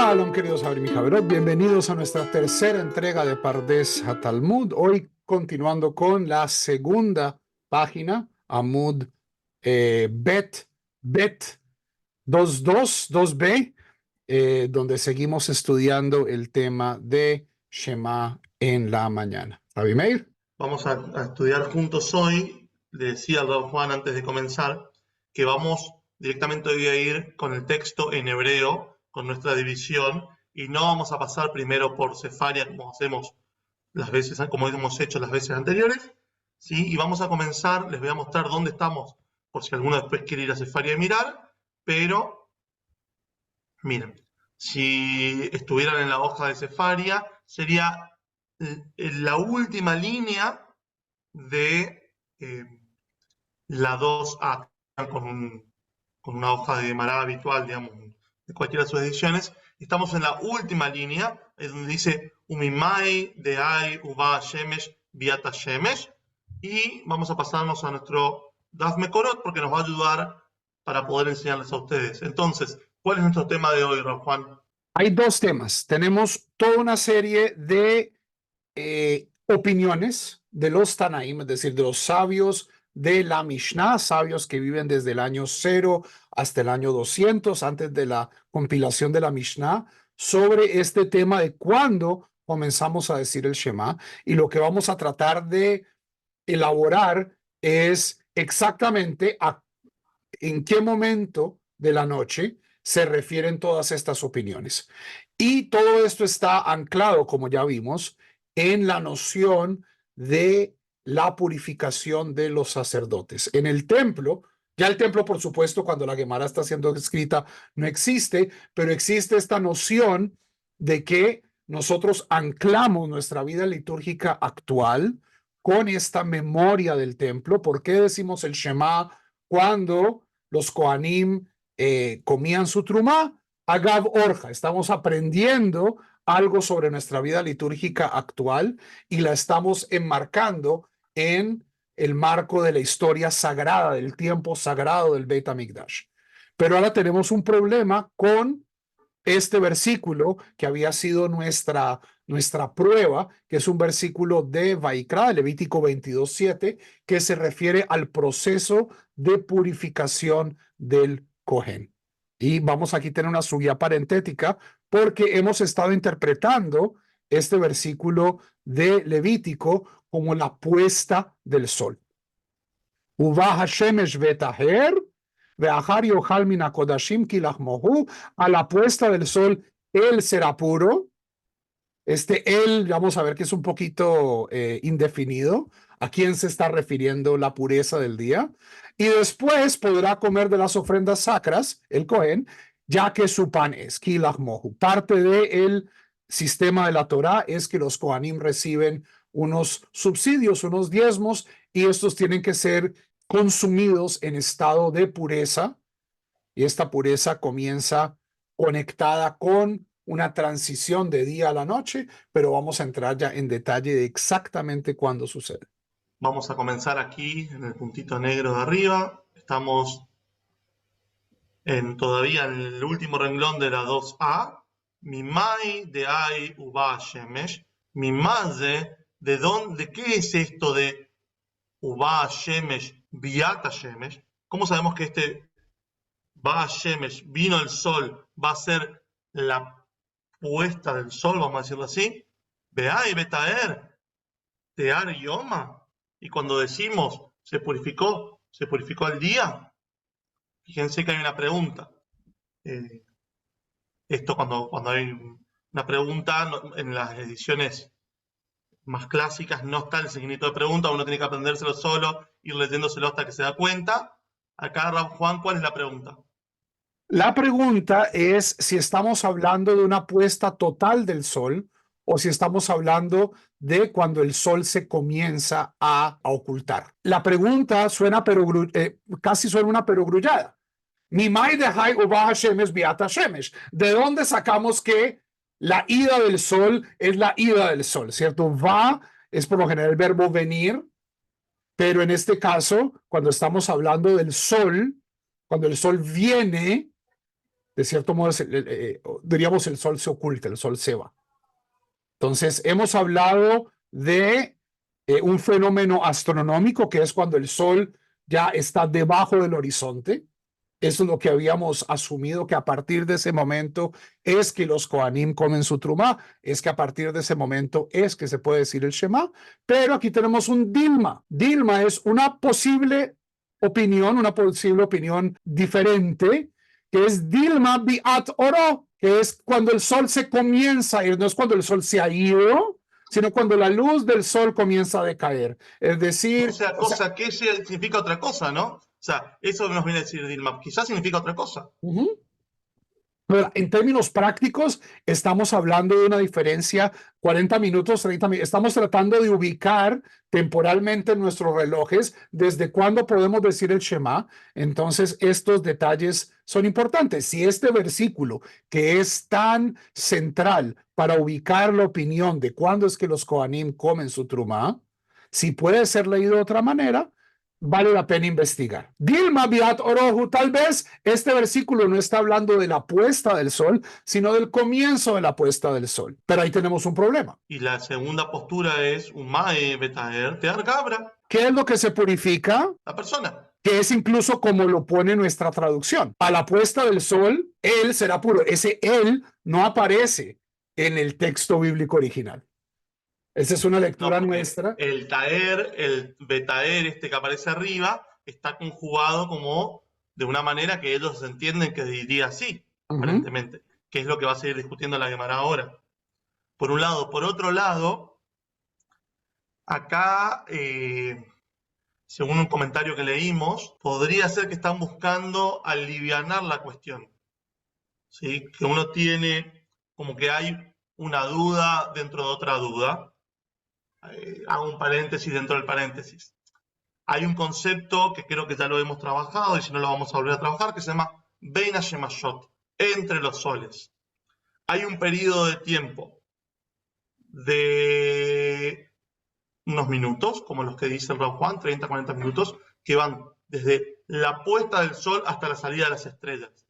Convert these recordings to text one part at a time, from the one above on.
Shalom, queridos Javrim y Javerot, bienvenidos a nuestra tercera entrega de Pardes HaTalmud. Hoy continuando con la segunda página, Amud Bet 22, 2b, donde seguimos estudiando el tema de Shema en la mañana. Rabbi Meir. Vamos a estudiar juntos hoy. Le decía al Rav Juan antes de comenzar que vamos directamente hoy a ir con el texto en hebreo, con nuestra división, y no vamos a pasar primero por Sefaria como hacemos como hemos hecho las veces anteriores, ¿sí? Y vamos a comenzar, les voy a mostrar dónde estamos, por si alguno después quiere ir a Sefaria y mirar, pero miren, si estuvieran en la hoja de Sefaria, sería la última línea de la 2A con una hoja de Mará habitual, digamos, de cualquiera de sus ediciones. Estamos en la última línea, es donde dice Umimai de Ai Uba Shemesh Biata Shemesh, y vamos a pasarnos a nuestro Daf Mekorot porque nos va a ayudar para poder enseñarles a ustedes. Entonces, ¿cuál es nuestro tema de hoy, Rav Juan? Hay dos temas. Tenemos toda una serie de opiniones de los Tanaim, es decir, de los sabios de la Mishnah, sabios que viven desde el año 0 hasta el año 200, antes de la compilación de la Mishnah, sobre este tema de cuándo comenzamos a decir el Shema. Y lo que vamos a tratar de elaborar es exactamente en qué momento de la noche se refieren todas estas opiniones. Y todo esto está anclado, como ya vimos, en la noción de la purificación de los sacerdotes. En el templo, ya el templo, por supuesto, cuando la Gemara está siendo escrita, no existe, pero existe esta noción de que nosotros anclamos nuestra vida litúrgica actual con esta memoria del templo. ¿Por qué decimos el Shema cuando los Kohanim comían su trumá? Agav Orja, estamos aprendiendo algo sobre nuestra vida litúrgica actual y la estamos enmarcando en el marco de la historia sagrada, del tiempo sagrado del Beit HaMikdash. Pero ahora tenemos un problema con este versículo que había sido nuestra prueba, que es un versículo de Vaikra, Levítico 22:7, que se refiere al proceso de purificación del Cohen. Y vamos aquí a tener una subida parentética porque hemos estado interpretando este versículo de Levítico como la puesta del sol. Uva hashemesh vetaher, ve'achar yochal min hakodashim ki lachmohu, a la puesta del sol él será puro. Él, vamos a ver que es un poquito indefinido. ¿A quién se está refiriendo la pureza del día? Y después podrá comer de las ofrendas sacras, el Cohen, ya que su pan es kilach mohu. Parte del sistema de la Torá es que los Kohanim reciben unos subsidios, unos diezmos, y estos tienen que ser consumidos en estado de pureza. Y esta pureza comienza conectada con una transición de día a la noche, pero vamos a entrar ya en detalle de exactamente cuándo sucede. Vamos a comenzar aquí en el puntito negro de arriba. Estamos todavía en el último renglón de la 2A. Mimai de Ai Uba Shemesh. Mimai ¿de dónde? ¿Qué es esto de Uba Shemesh, Biata Shemesh? ¿Cómo sabemos que este Ba Shemesh, vino el sol, va a ser la puesta del sol, vamos a decirlo así? Beai Betaer, Tear Yoma. Y cuando decimos se purificó el día. Fíjense que hay una pregunta. Esto cuando hay una pregunta, en las ediciones más clásicas no está el signito de pregunta, uno tiene que aprendérselo solo, ir leyéndoselo hasta que se da cuenta. Acá, Rav Juan, ¿cuál es la pregunta? La pregunta es si estamos hablando de una puesta total del sol o si estamos hablando de cuando el sol se comienza a ocultar. La pregunta suena casi suena una perogrullada. Mimai de Hai Uba Hashemesh Biata Shemesh. ¿De dónde sacamos que la ida del sol es la ida del sol? ¿Cierto? Va es por lo general el verbo venir, pero en este caso, cuando estamos hablando del sol, cuando el sol viene, de cierto modo, diríamos, el sol se oculta, el sol se va. Entonces, hemos hablado de un fenómeno astronómico, que es cuando el sol ya está debajo del horizonte. Eso es lo que habíamos asumido, que a partir de ese momento es que los Kohanim comen su trumá, es que a partir de ese momento es que se puede decir el Shema, pero aquí tenemos un dilma. Dilma es una posible opinión diferente, que es dilma biat oro, que es cuando el sol se comienza a ir, no es cuando el sol se ha ido, sino cuando la luz del sol comienza a decaer. Es decir, Cosa que significa otra cosa, ¿no? O sea, eso nos viene a decir Dilma, quizás significa otra cosa. Pero en términos prácticos, estamos hablando de una diferencia 40 minutos, 30 minutos. Estamos tratando de ubicar temporalmente nuestros relojes desde cuándo podemos decir el Shema. Entonces, estos detalles son importantes. Si este versículo, que es tan central para ubicar la opinión de cuándo es que los Kohanim comen su trumá, si puede ser leído de otra manera, vale la pena investigar. Dilma biat orohu, tal vez este versículo no está hablando de la puesta del sol, sino del comienzo de la puesta del sol. Pero ahí tenemos un problema. Y la segunda postura es umae betaer tear gabra, ¿Qué es lo que se purifica? la persona. Que es incluso como lo pone nuestra traducción. A la puesta del sol, él será puro. Ese él no aparece en el texto bíblico original. Esa es una lectura nuestra. El taer, el betaer, este que aparece arriba, está conjugado como de una manera que ellos entienden que diría así, aparentemente, que es lo que va a seguir discutiendo la Gemara ahora. Por un lado. Por otro lado, acá, según un comentario que leímos, podría ser que están buscando alivianar la cuestión. ¿Sí? Que uno tiene como que hay una duda dentro de otra duda. Hago un paréntesis dentro del paréntesis. Hay un concepto que creo que ya lo hemos trabajado y si no lo vamos a volver a trabajar, que se llama Bein HaShemashot, entre los soles. Hay un periodo de tiempo de unos minutos, como los que dice el Rav Juan, 30, 40 minutos, que van desde la puesta del sol hasta la salida de las estrellas,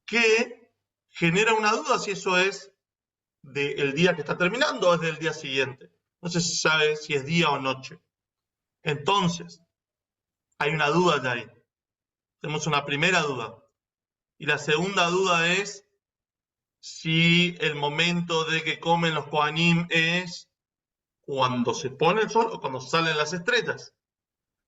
que genera una duda si eso es del día que está terminando o es del día siguiente. No se sabe si es día o noche. Entonces, hay una duda ya ahí. Tenemos una primera duda. Y la segunda duda es si el momento de que comen los Kohanim es cuando se pone el sol o cuando salen las estrellas.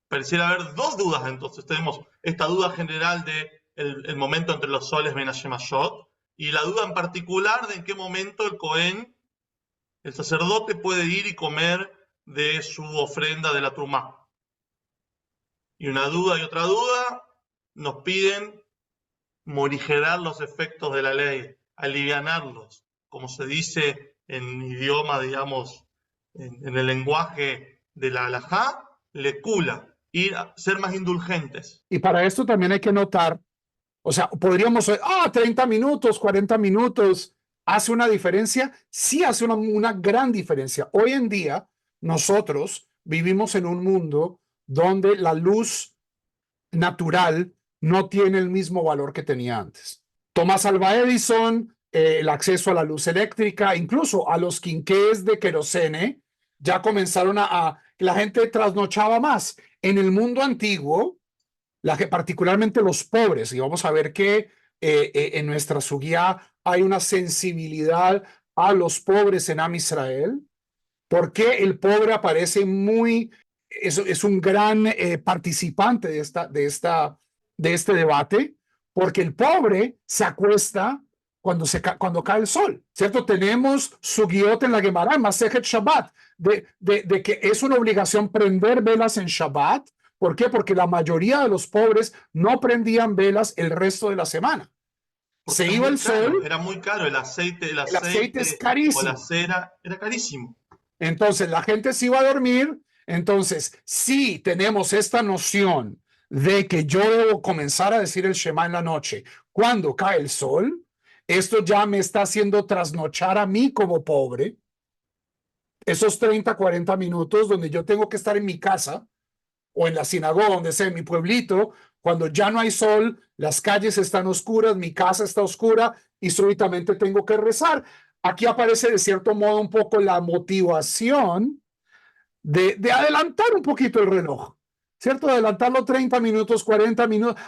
Pareciera haber dos dudas entonces. Tenemos esta duda general de el momento entre los soles Ben HaShemashot y la duda en particular de en qué momento el Kohen, el sacerdote, puede ir y comer de su ofrenda de la trumá. Y una duda y otra duda nos piden morigerar los efectos de la ley, alivianarlos, como se dice en idioma, digamos, en el lenguaje de la halajá, lekula, ir a ser más indulgentes. Y para esto también hay que notar, o sea, podríamos, 30 minutos, 40 minutos, ¿hace una diferencia? Sí hace una gran diferencia. Hoy en día, nosotros vivimos en un mundo donde la luz natural no tiene el mismo valor que tenía antes. Thomas Alva Edison, el acceso a la luz eléctrica, incluso a los quinqués de querosene, ya comenzaron la gente trasnochaba más. En el mundo antiguo, particularmente los pobres, y vamos a ver que en nuestra suguía hay una sensibilidad a los pobres en Am Israel, porque el pobre aparece es un gran participante de este debate, porque el pobre se acuesta cuando cae el sol, ¿cierto? Tenemos sugiot en la Gemara, Masejet Shabbat, de que es una obligación prender velas en Shabbat. ¿Por qué? Porque la mayoría de los pobres no prendían velas el resto de la semana. Porque se iba el sol. Era muy caro el aceite es carísimo. o la cera, era carísimo. Entonces la gente se iba a dormir. Entonces, si tenemos esta noción de que yo debo comenzar a decir el Shema en la noche cuando cae el sol, esto ya me está haciendo trasnochar a mí como pobre. Esos 30, 40 minutos donde yo tengo que estar en mi casa o en la sinagoga, donde sea, en mi pueblito, cuando ya no hay sol, las calles están oscuras, mi casa está oscura y súbitamente tengo que rezar. Aquí aparece de cierto modo un poco la motivación de adelantar un poquito el reloj, ¿cierto? Adelantarlo 30 minutos, 40 minutos.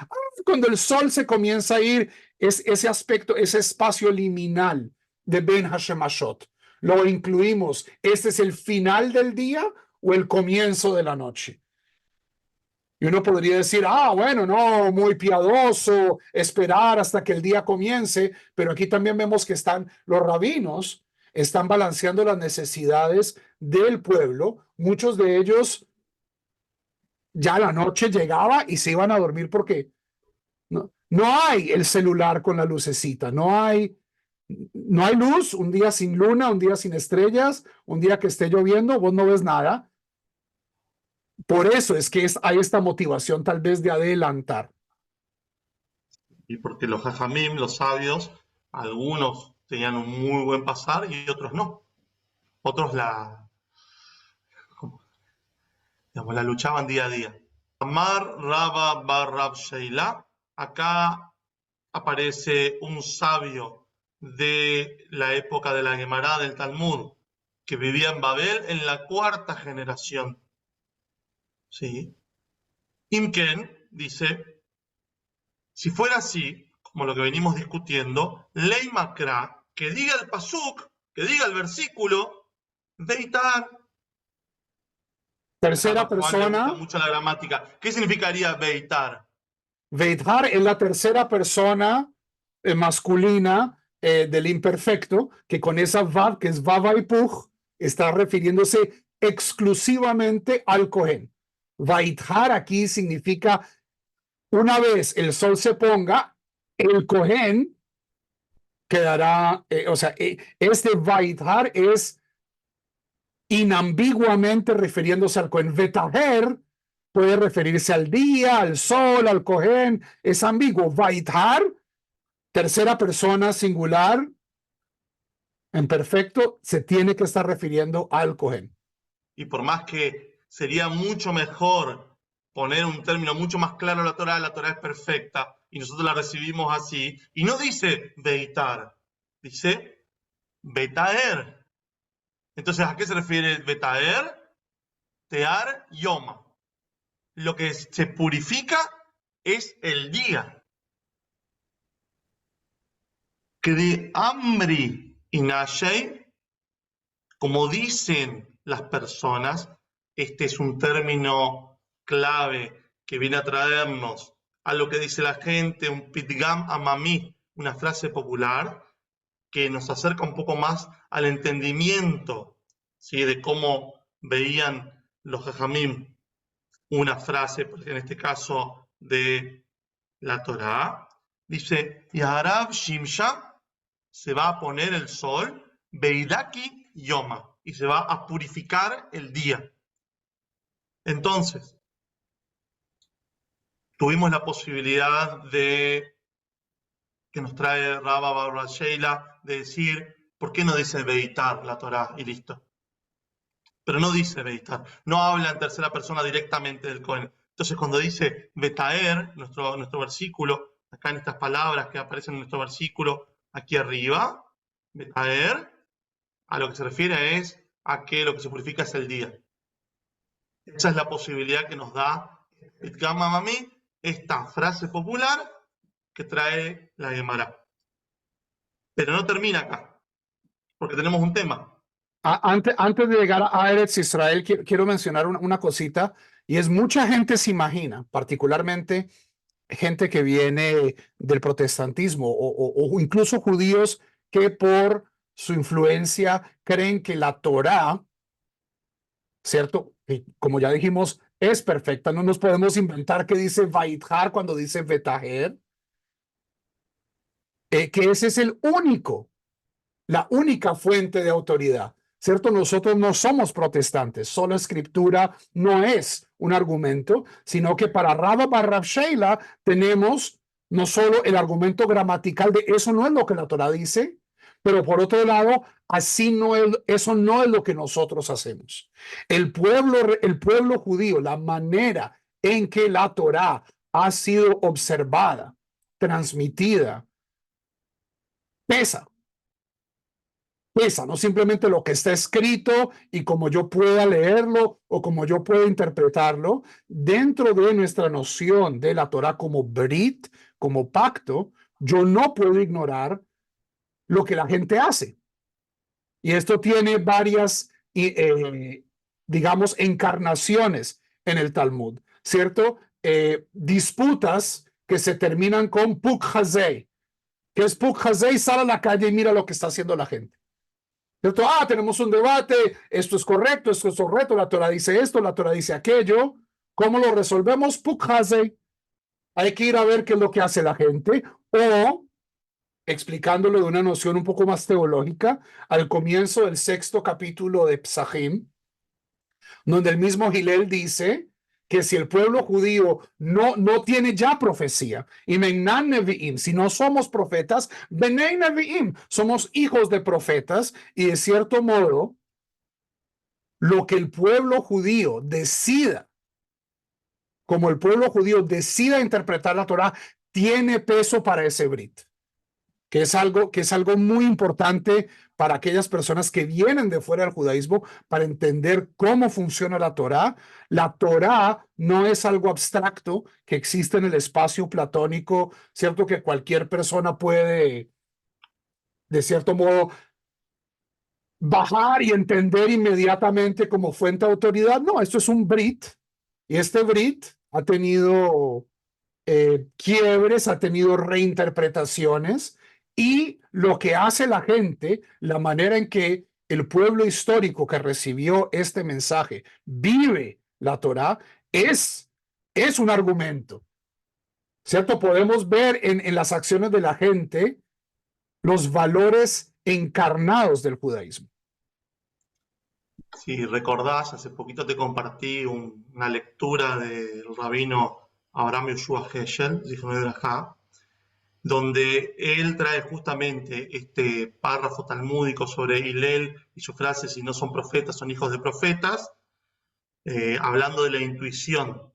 Cuando el sol se comienza a ir, es ese aspecto, ese espacio liminal de Ben Hashemashot. Lo incluimos. ¿Este es el final del día o el comienzo de la noche? Y uno podría decir, bueno, no, muy piadoso, esperar hasta que el día comience, pero aquí también vemos que están los rabinos, están balanceando las necesidades del pueblo. Muchos de ellos ya la noche llegaba y se iban a dormir porque no hay el celular con la lucecita, no hay luz, un día sin luna, un día sin estrellas, un día que esté lloviendo, vos no ves nada. Por eso es que hay esta motivación tal vez de adelantar. Y porque los jajamim, los sabios, algunos tenían un muy buen pasar y otros no. Otros la luchaban día a día. Amar Raba bar Rab Sheila, acá aparece un sabio de la época de la Gemara del Talmud, que vivía en Babel en la 4ª generación. ¿Sí? Imken dice, si fuera así, como lo que venimos discutiendo, Ley Makra, que diga el pasuk, que diga el versículo, Beitar. Tercera A Juan le gusta persona. mucho la gramática. ¿Qué significaría Beitar? Beitar es la tercera persona masculina del imperfecto, que con esa vav, que es vav puj, está refiriéndose exclusivamente al Cohen. Beitar aquí significa una vez el sol se ponga, el Cohen quedará, este Beitar es inambiguamente refiriéndose al Cohen. Betaher puede referirse al día, al sol, al Cohen, es ambiguo. Beitar, tercera persona singular, en perfecto, se tiene que estar refiriendo al Cohen. Y por más que sería mucho mejor poner un término mucho más claro a la Torá es perfecta, y nosotros la recibimos así, y no dice Beitar, dice Betaer. Entonces, ¿a qué se refiere Betaer? Tear Yoma. Lo que se purifica es el día. Que de Amri y Nashei, como dicen las personas, este es un término clave que viene a traernos a lo que dice la gente, un pitgam amami, una frase popular que nos acerca un poco más al entendimiento, ¿sí?, de cómo veían los jajamim una frase, en este caso de la Torá. Dice, Yaharab Shimsha, se va a poner el sol, Beidaki Yoma, y se va a purificar el día. Entonces, tuvimos la posibilidad de, que nos trae Rabba Barra Sheila, de decir, ¿por qué no dice Beitar la Torá y listo? Pero no dice Beitar, no habla en tercera persona directamente del Cohen. Entonces, cuando dice Betaer, nuestro versículo, acá en estas palabras que aparecen en nuestro versículo, aquí arriba, Betaer, a lo que se refiere es a que lo que se purifica es el día. Esa es la posibilidad que nos da Pitgam Amami, esta frase popular que trae la Gemara. Pero no termina acá, porque tenemos un tema. Antes de llegar a Eretz Israel, quiero mencionar una cosita, y es mucha gente se imagina, particularmente gente que viene del protestantismo o incluso judíos que por su influencia creen que la Torá, ¿cierto? Que, como ya dijimos, es perfecta. No nos podemos inventar que dice Vaithar cuando dice Betaher. Que ese es la única fuente de autoridad, ¿cierto? Nosotros no somos protestantes, solo escritura no es un argumento, sino que para Rabba bar Rab Sheila tenemos no solo el argumento gramatical de eso no es lo que la Torah dice, pero por otro lado, eso no es lo que nosotros hacemos. El pueblo judío, la manera en que la Torah ha sido observada, transmitida, pesa. Pesa, no simplemente lo que está escrito y como yo pueda leerlo o como yo pueda interpretarlo. Dentro de nuestra noción de la Torah como Brit, como pacto, yo no puedo ignorar lo que la gente hace. Y esto tiene varias, digamos, encarnaciones en el Talmud, ¿cierto? Disputas que se terminan con Puk Hazei. ¿Qué es Puk Hazei? Sal a la calle y mira lo que está haciendo la gente. ¿Cierto? Tenemos un debate, esto es correcto, esto es correcto, la Torah dice esto, la Torah dice aquello. ¿Cómo lo resolvemos? Puk Hazei. Hay que ir a ver qué es lo que hace la gente, o explicándolo de una noción un poco más teológica, al comienzo del 6º capítulo de Psahim, donde el mismo Hillel dice que si el pueblo judío no tiene ya profecía, y Meinan Nevi'im, si no somos profetas, Benei Nevi'im, somos hijos de profetas, y de cierto modo, lo que el pueblo judío decida, como el pueblo judío decida interpretar la Torah, tiene peso para ese Brit, que es algo muy importante para aquellas personas que vienen de fuera del judaísmo, para entender cómo funciona la Torá. La Torá no es algo abstracto que existe en el espacio platónico, cierto que cualquier persona puede, de cierto modo, bajar y entender inmediatamente como fuente de autoridad. No, esto es un Brit, y este Brit ha tenido quiebres, ha tenido reinterpretaciones, y lo que hace la gente, la manera en que el pueblo histórico que recibió este mensaje vive la Torá, es un argumento, ¿cierto? Podemos ver en las acciones de la gente los valores encarnados del judaísmo. Si recordás, hace poquito te compartí una lectura del rabino Abraham Yoshua Heschel, Zichrono Libraja, donde él trae justamente este párrafo talmúdico sobre Hillel y su frase, si no son profetas, son hijos de profetas, hablando de la intuición,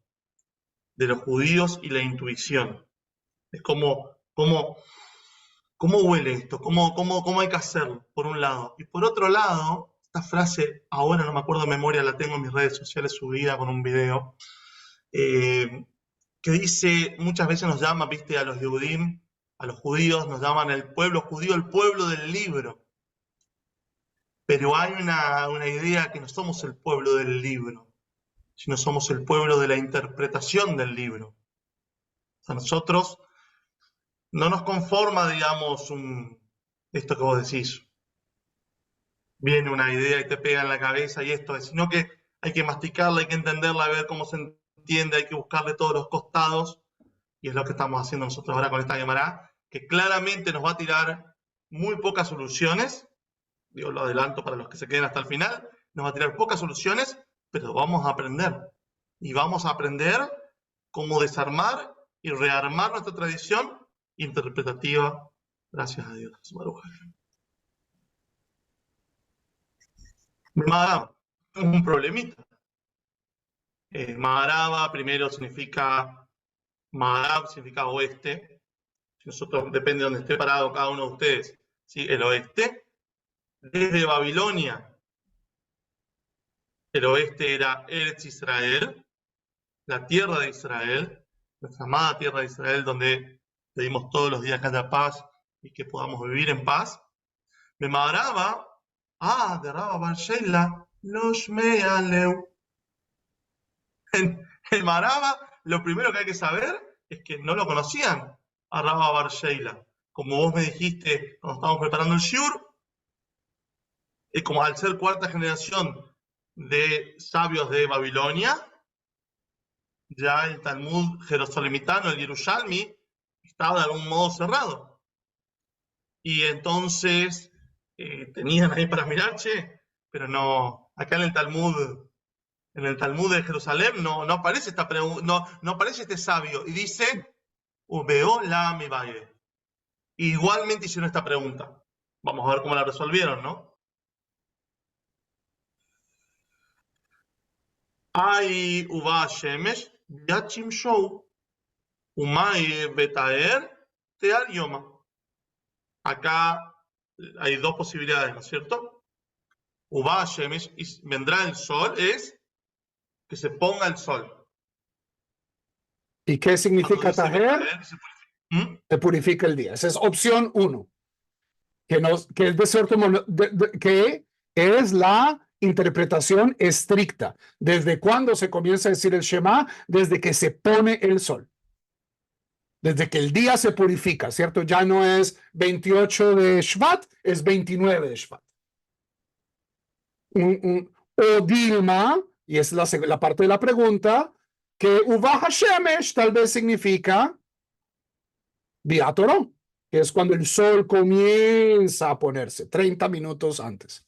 de los judíos y la intuición. Es ¿cómo huele esto? ¿Cómo hay que hacerlo? Por un lado. Y por otro lado, esta frase, ahora no me acuerdo de memoria, la tengo en mis redes sociales subida con un video, que dice, muchas veces nos llama, viste, a los Yehudim, a los judíos, nos llaman el pueblo judío, el pueblo del libro. Pero hay una idea que no somos el pueblo del libro, sino somos el pueblo de la interpretación del libro. O sea, nosotros no nos conforma, digamos, esto que vos decís. Viene una idea y te pega en la cabeza y esto es, sino que hay que masticarla, hay que entenderla, a ver cómo se entiende, hay que buscarle todos los costados, y es lo que estamos haciendo nosotros ahora con esta Guemará, que claramente nos va a tirar muy pocas soluciones, digo, lo adelanto para los que se queden hasta el final, nos va a tirar pocas soluciones, pero vamos a aprender, y vamos a aprender cómo desarmar y rearmar nuestra tradición interpretativa, gracias a Dios. Maharaba, un problemita. Maharaba primero significa, Maharab significa oeste. Nosotros, depende de donde esté parado cada uno de ustedes, ¿sí? El oeste. Desde Babilonia, el oeste era Eretz Israel, la tierra de Israel, nuestra amada tierra de Israel, donde pedimos todos los días que haya paz y que podamos vivir en paz. De Maharaba, de Rabba Bar Sheila, los mealeu. En Maharaba, lo primero que hay que saber es que no lo conocían a Rabba Bar Sheila. Como vos me dijiste cuando estábamos preparando el shiur, como al ser cuarta generación de sabios de Babilonia, ya el Talmud jerosalimitano, el Yerushalmi, estaba de algún modo cerrado. Y entonces tenían ahí para mirar, pero no, acá en el Talmud de Jerusalén no aparece no aparece este sabio, y dice, Ubeo la mibaye. Igualmente hicieron esta pregunta. Vamos a ver cómo la resolvieron, ¿no? Hay Uba Shemesh, Yachim Show. Umay betaer tear yoma. Acá hay dos posibilidades, ¿no es cierto? Uba shemesh, y vendrá el sol, es que se ponga el sol. ¿Y qué Cuando significa dice tajer? betaer, se purifica. Se purifica el día. Esa es opción 1, que es de cierto modo, que es la interpretación estricta. ¿Desde cuándo se comienza a decir el Shema? Desde que se pone el sol. Desde que el día se purifica, ¿cierto? Ya no es 28 de Shvat, es 29 de Shvat. O Dilma, y es la parte de la pregunta, que Uvah Hashemesh tal vez significa Biatorón, que es cuando el sol comienza a ponerse, 30 minutos antes.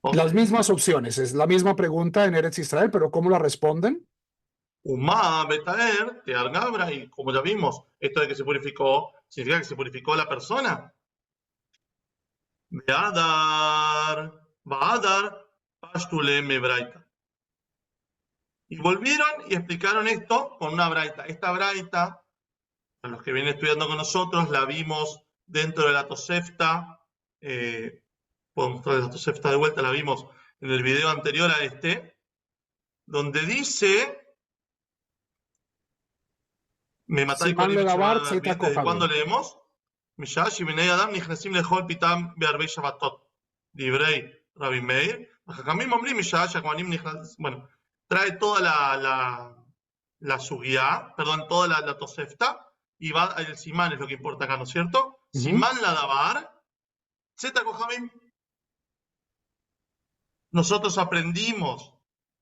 Ok. Las mismas opciones, es la misma pregunta en Eretz Israel, pero ¿cómo la responden? Umá betaer tear gabra, y como ya vimos, esto de que se purificó, significa que se purificó la persona. Baadar, pashtule me braita. Y volvieron y explicaron esto con una braita. Esta braita, a los que vienen estudiando con nosotros, la vimos dentro de la Tosefta. Puedo mostrar la Tosefta de vuelta, la vimos en el video anterior a este, donde dice, me matáis Simán con le davar, ¿bien? tzeta ¿Desde cuándo kochavim. leemos? משעה שבני אדם נכנסים לאכול פתאום בערבי שבתות. דברי רבי מאיר. החכמים אומרים משעה שהכהנים נכנסים, bueno, trae toda la sugía, perdón, toda la tosefta, y va, el simán es lo que importa acá, ¿no es cierto? Simán la davar, zeta kojamim. Nosotros aprendimos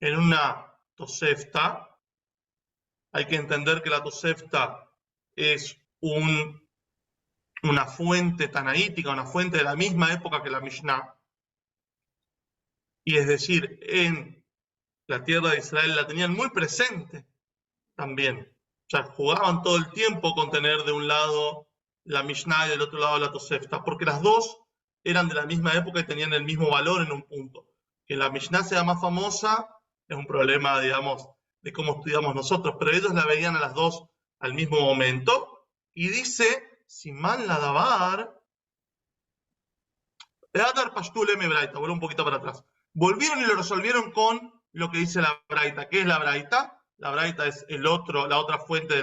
en una tosefta, hay que entender que la tosefta es una fuente tanaítica, una fuente de la misma época que la Mishnah, y es decir, en la tierra de Israel la tenían muy presente también. O sea, jugaban todo el tiempo con tener de un lado la Mishnah y del otro lado la Tosefta, porque las dos eran de la misma época y tenían el mismo valor en un punto. Que la Mishnah sea más famosa es un problema, digamos, de cómo estudiamos nosotros, pero ellos la veían a las dos al mismo momento, y dice, Simán la davar, Adar Pashtule me braita, vuelvo un poquito para atrás. Volvieron y lo resolvieron con lo que dice la braita. ¿Qué es la braita? La braita es la otra fuente de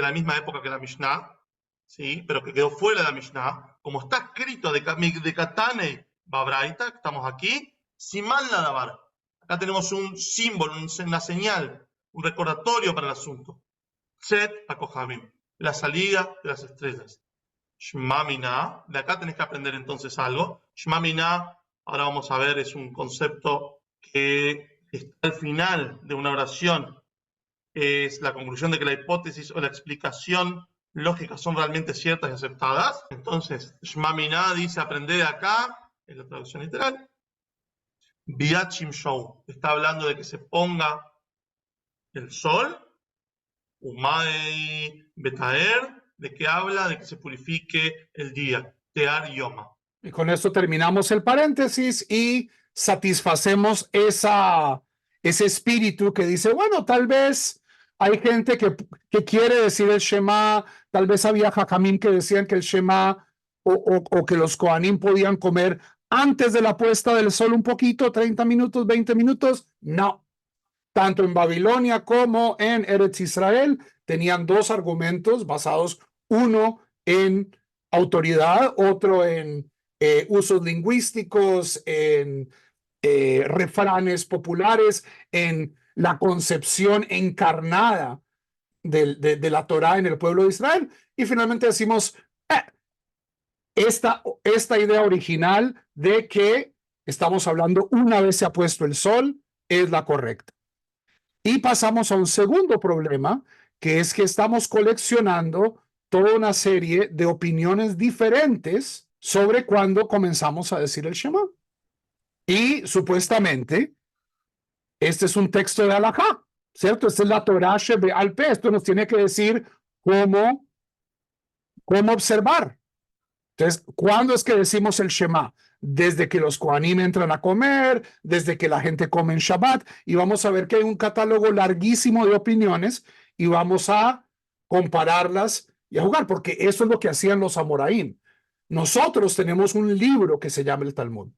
la misma época que la Mishnah, ¿sí? Pero que quedó fuera de la Mishnah. Como está escrito de Katane Babraita, estamos aquí, Simán la davar. Acá tenemos un símbolo, una señal, un recordatorio para el asunto. Set Akojavim, la salida de las estrellas. Shma Mina, de acá tenés que aprender entonces algo. Shma Mina, ahora vamos a ver, es un concepto que está al final de una oración. Es la conclusión de que la hipótesis o la explicación lógica son realmente ciertas y aceptadas. Entonces, Shma Mina dice, aprender de acá, es la traducción literal. Biat Shimshou, está hablando de que se ponga el sol. Umay Betaer, ¿de qué habla? De que se purifique el día. Tear Yoma. Y con esto terminamos el paréntesis y satisfacemos ese espíritu que dice, bueno, tal vez hay gente que quiere decir el Shema, tal vez había Jajamim que decían que el Shema o que los Kohanim podían comer antes de la puesta del sol un poquito, 30 minutos, 20 minutos. No. Tanto en Babilonia como en Eretz Israel tenían dos argumentos basados, uno en autoridad, otro en usos lingüísticos, en refranes populares, en la concepción encarnada de la Torá en el pueblo de Israel. Y finalmente decimos, esta idea original de que estamos hablando una vez se ha puesto el sol es la correcta. Y pasamos a un segundo problema, que es que estamos coleccionando toda una serie de opiniones diferentes sobre cuándo comenzamos a decir el Shema. Y supuestamente, este es un texto de Halajá, ¿cierto? Esta es la Torah Shebe'al Peh. Esto nos tiene que decir cómo observar. Entonces, ¿cuándo es que decimos el Shema? desde que los Kohanim entran a comer, desde que la gente come en Shabbat, y vamos a ver que hay un catálogo larguísimo de opiniones y vamos a compararlas y a jugar, porque eso es lo que hacían los amoraim. Nosotros tenemos un libro que se llama el Talmud,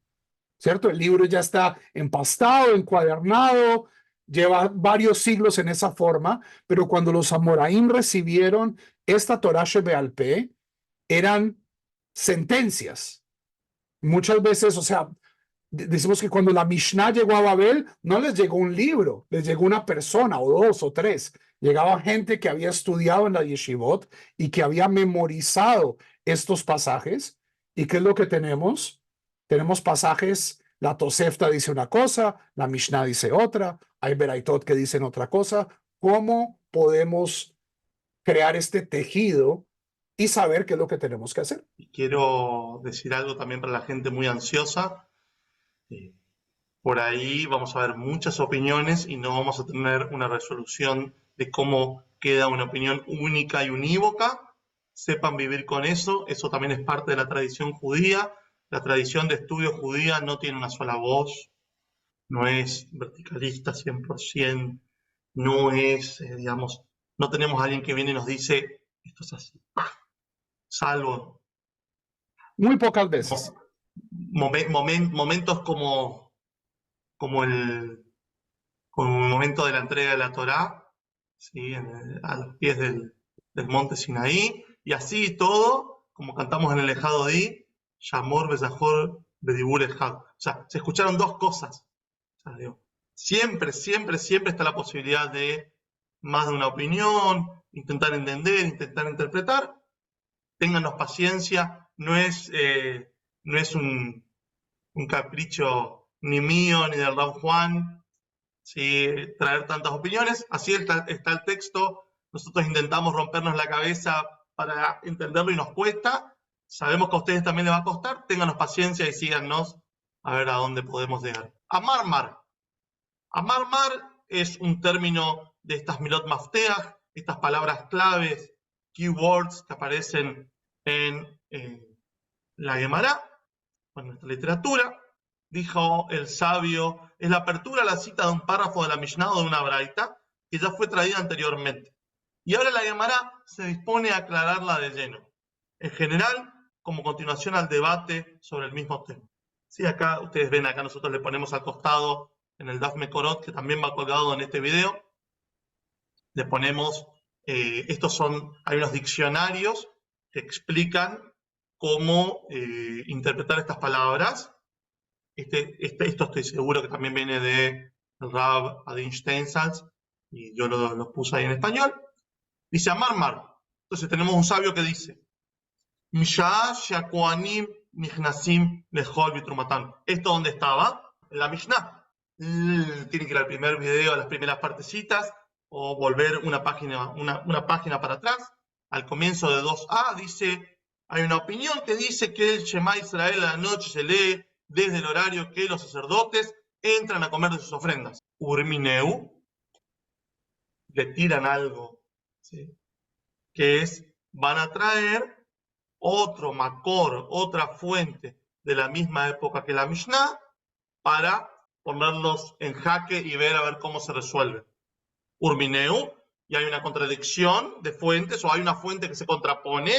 ¿cierto? El libro ya está empastado, encuadernado, lleva varios siglos en esa forma, pero cuando los amoraim recibieron esta Torah Shebe'al Peh, eran sentencias. Muchas veces, o sea, decimos que cuando la Mishnah llegó a Babel, no les llegó un libro, les llegó una persona o dos o tres. Llegaba gente que había estudiado en la yeshivot y que había memorizado estos pasajes. ¿Y qué es lo que tenemos? Tenemos pasajes, la Tosefta dice una cosa, la Mishnah dice otra, hay Beraitot que dicen otra cosa. ¿Cómo podemos crear este tejido y saber qué es lo que tenemos que hacer? Y quiero decir algo también para la gente muy ansiosa. Por ahí vamos a ver muchas opiniones y no vamos a tener una resolución de cómo queda una opinión única y unívoca. Sepan vivir con eso. Eso también es parte de la tradición judía. La tradición de estudio judía no tiene una sola voz, no es verticalista 100%, no es, digamos, no tenemos a alguien que viene y nos dice, esto es así, salvo Muy pocas veces. momentos como el momento de la entrega de la Torá, ¿sí? A los pies del monte Sinaí, y así todo, como cantamos en el Ejado Di, Yamor, Besajor, Bedibur, Ejad. O sea, se escucharon dos cosas. O sea, digo, siempre está la posibilidad de más de una opinión, intentar entender, intentar interpretar. Ténganos paciencia, no es un capricho ni mío ni del Rav Juan, ¿sí? Traer tantas opiniones. Así está el texto. Nosotros intentamos rompernos la cabeza para entenderlo y nos cuesta. Sabemos que a ustedes también les va a costar. Ténganos paciencia y síganos a ver a dónde podemos llegar. Amarmar. Amarmar es un término de estas milot mafteach, estas palabras claves, keywords que aparecen en la Gemara, en nuestra literatura. Dijo el sabio, es la apertura a la cita de un párrafo de la Mishnah o de una braita que ya fue traída anteriormente. Y ahora la Gemara se dispone a aclararla de lleno. En general, como continuación al debate sobre el mismo tema. Sí, acá ustedes ven, acá nosotros le ponemos al costado en el Daf Mekorot, que también va colgado en este video, le ponemos, hay unos diccionarios que explican cómo interpretar estas palabras. Esto estoy seguro que también viene de Rav Adin Steinsaltz, y yo lo puse ahí en español. Dice Amarmar. Entonces tenemos un sabio que dice, Misha Shakoanim Nichnasim Lehol Bitrumatan. ¿Esto dónde estaba? En la Mishnah. Tienen que ir al primer video, a las primeras partecitas, o volver una página para atrás. Al comienzo de 2a dice, hay una opinión que dice que el Shema Israel a la noche se lee desde el horario que los sacerdotes entran a comer de sus ofrendas. Urmineu, le tiran algo, ¿sí? Que es, van a traer otro Makor, otra fuente de la misma época que la Mishnah, para ponerlos en jaque y ver a ver cómo se resuelve. Urmineu, y hay una contradicción de fuentes, o hay una fuente que se contrapone.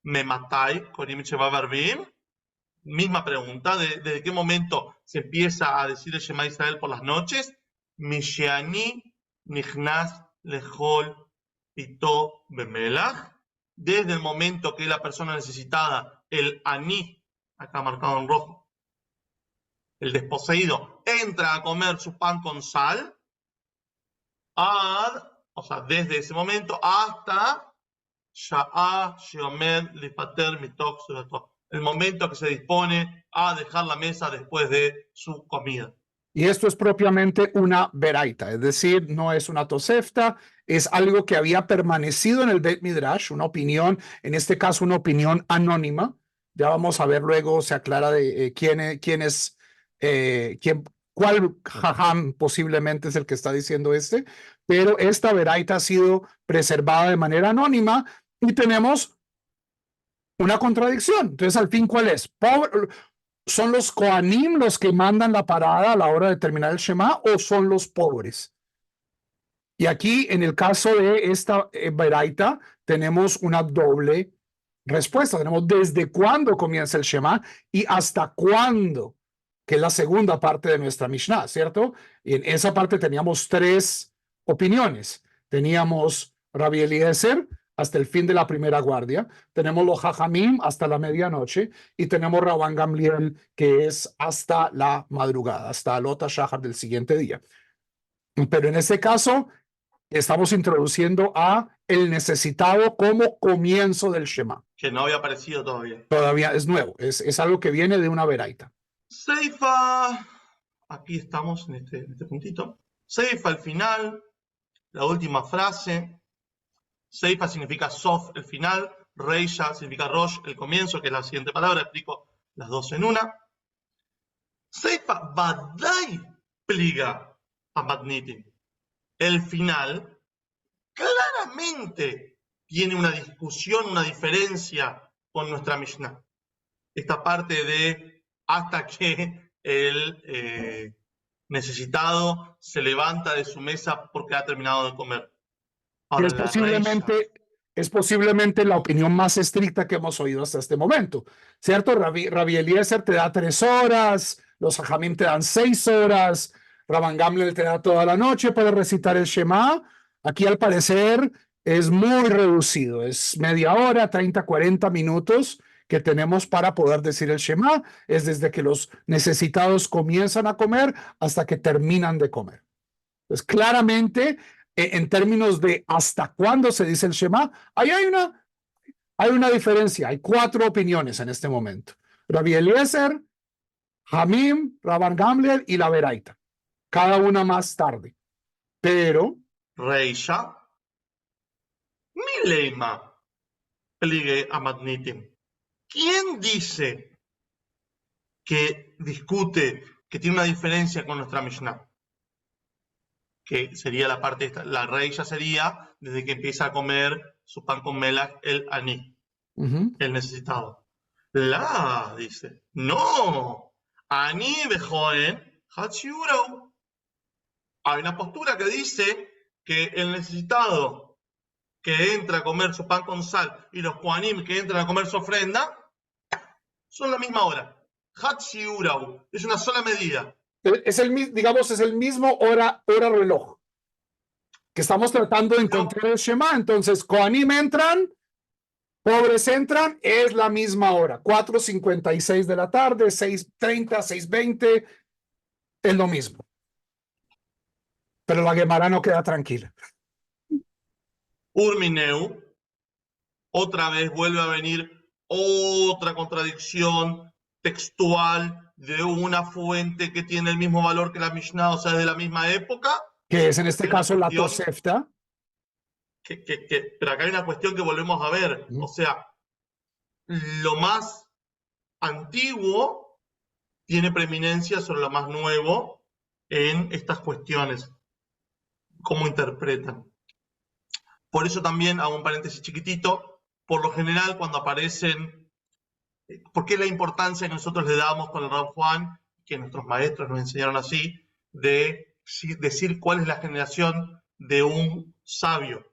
Mematai, Korim Sheva Barbim. Misma pregunta, ¿desde qué momento se empieza a decir el Shema Israel por las noches? Misheani Nichnas Lehol Pito Bemelach. Desde el momento que la persona necesitada, el Ani, acá marcado en rojo, el desposeído, entra a comer su pan con sal, o sea, desde ese momento hasta Sha'a Sheomed Lipater Mitok Suratot, el momento que se dispone a dejar la mesa después de su comida. Y esto es propiamente una beraita, es decir, no es una tosefta, es algo que había permanecido en el Beit Midrash, una opinión, en este caso una opinión anónima. Ya vamos a ver luego, se aclara de cuál jajam posiblemente es el que está diciendo pero esta beraita ha sido preservada de manera anónima y tenemos una contradicción. Entonces, al fin, ¿cuál es? ¿Son los Kohanim los que mandan la parada a la hora de terminar el Shema o son los pobres? Y aquí, en el caso de esta beraita, tenemos una doble respuesta. Tenemos desde cuándo comienza el Shema y hasta cuándo, que es la segunda parte de nuestra Mishnah, ¿cierto? Y en esa parte teníamos tres opiniones. Teníamos Rabbi Eliezer hasta el fin de la primera guardia, tenemos los Jajamim hasta la medianoche y tenemos Rabban Gamliel, que es hasta la madrugada, hasta Alot HaShahar del siguiente día. Pero en este caso estamos introduciendo a el necesitado como comienzo del Shema. Que no había aparecido todavía. Todavía es nuevo, es algo que viene de una veraita. Seifa, aquí estamos en este puntito. Seifa al final, la última frase. Seifa significa Sof, el final. Reisha significa Rosh, el comienzo, que es la siguiente palabra. Explico las dos en una. Seifa Badai pliga a Matnitin. El final claramente tiene una discusión, una diferencia con nuestra Mishnah. Esta parte de hasta que el necesitado se levanta de su mesa porque ha terminado de comer. Ahora, Es posiblemente la opinión más estricta que hemos oído hasta este momento, ¿cierto? Rabbi Eliezer te da 3 horas, los Jajamim te dan 6 horas, Rabban Gamliel te da toda la noche para recitar el Shema. Aquí al parecer es muy reducido, es media hora, 30, 40 minutos que tenemos para poder decir el Shema, es desde que los necesitados comienzan a comer hasta que terminan de comer. Entonces, claramente, en términos de hasta cuándo se dice el Shema, ahí hay una diferencia, hay 4 opiniones en este momento. Rabbi Eliezer, Hamim, Rabban Gamliel y la Beraita, cada una más tarde. Pero Reisha, Mileima, pligue a Matnitin. ¿Quién dice que discute, que tiene una diferencia con nuestra Mishnah? Que sería la parte esta, la Reisha sería desde que empieza a comer su pan con melach, el aní, el necesitado. La dice, no, aní bejoen hachiurau. Hay una postura que dice que el necesitado que entra a comer su pan con sal y los kohanim que entran a comer su ofrenda son la misma hora. Hachiurau es una sola medida. Es el mismo hora reloj que estamos tratando de encontrar el Shema. Entonces, Kohanim entran, pobres entran, es la misma hora, 4:56 de la tarde, 6:30, 6:20, es lo mismo. Pero la Gemara no queda tranquila. Urmineu, otra vez vuelve a venir otra contradicción textual de una fuente que tiene el mismo valor que la Mishnah, o sea, de la misma época. Que es en este caso la Tosefta. Pero acá hay una cuestión que volvemos a ver. O sea, lo más antiguo tiene preeminencia sobre lo más nuevo en estas cuestiones. ¿Cómo interpretan? Por eso también hago un paréntesis chiquitito. Por lo general, cuando aparecen, ¿por qué la importancia que nosotros le damos con el Rav Juan, que nuestros maestros nos enseñaron así, de decir cuál es la generación de un sabio?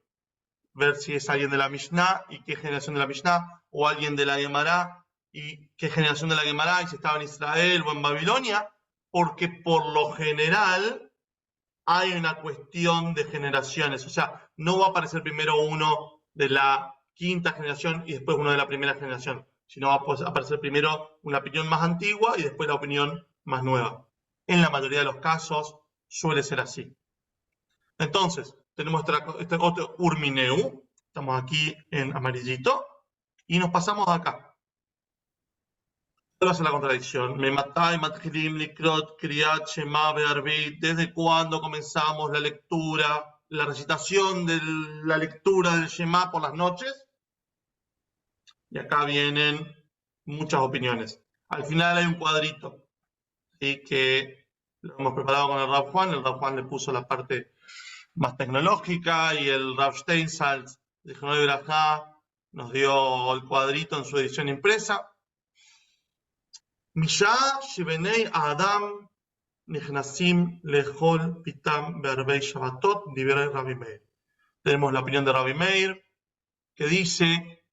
Ver si es alguien de la Mishnah y qué generación de la Mishnah, o alguien de la Gemara y qué generación de la Gemara, y si estaba en Israel o en Babilonia, porque por lo general hay una cuestión de generaciones. O sea, no va a aparecer primero uno de la quinta generación y después uno de la primera generación, sino va a aparecer primero una opinión más antigua y después la opinión más nueva. En la mayoría de los casos suele ser así. Entonces, tenemos este otro Urmineu, estamos aquí en amarillito, y nos pasamos acá. ¿Cuál va a ser la contradicción? ¿Desde cuándo comenzamos la lectura, la recitación de la lectura del Shema por las noches? Y acá vienen muchas opiniones. Al final hay un cuadrito, ¿sí? Que lo hemos preparado con el Rav Juan. El Rav Juan le puso la parte más tecnológica y el Rav Steinsaltz de Genoa de Brajá nos dio el cuadrito en su edición impresa. משעה שבני האדם נכנסים לאכול פיתם בערבי שבתות, divrei Rabbi Meir. Tenemos la opinión de Rabbi Meir, que dice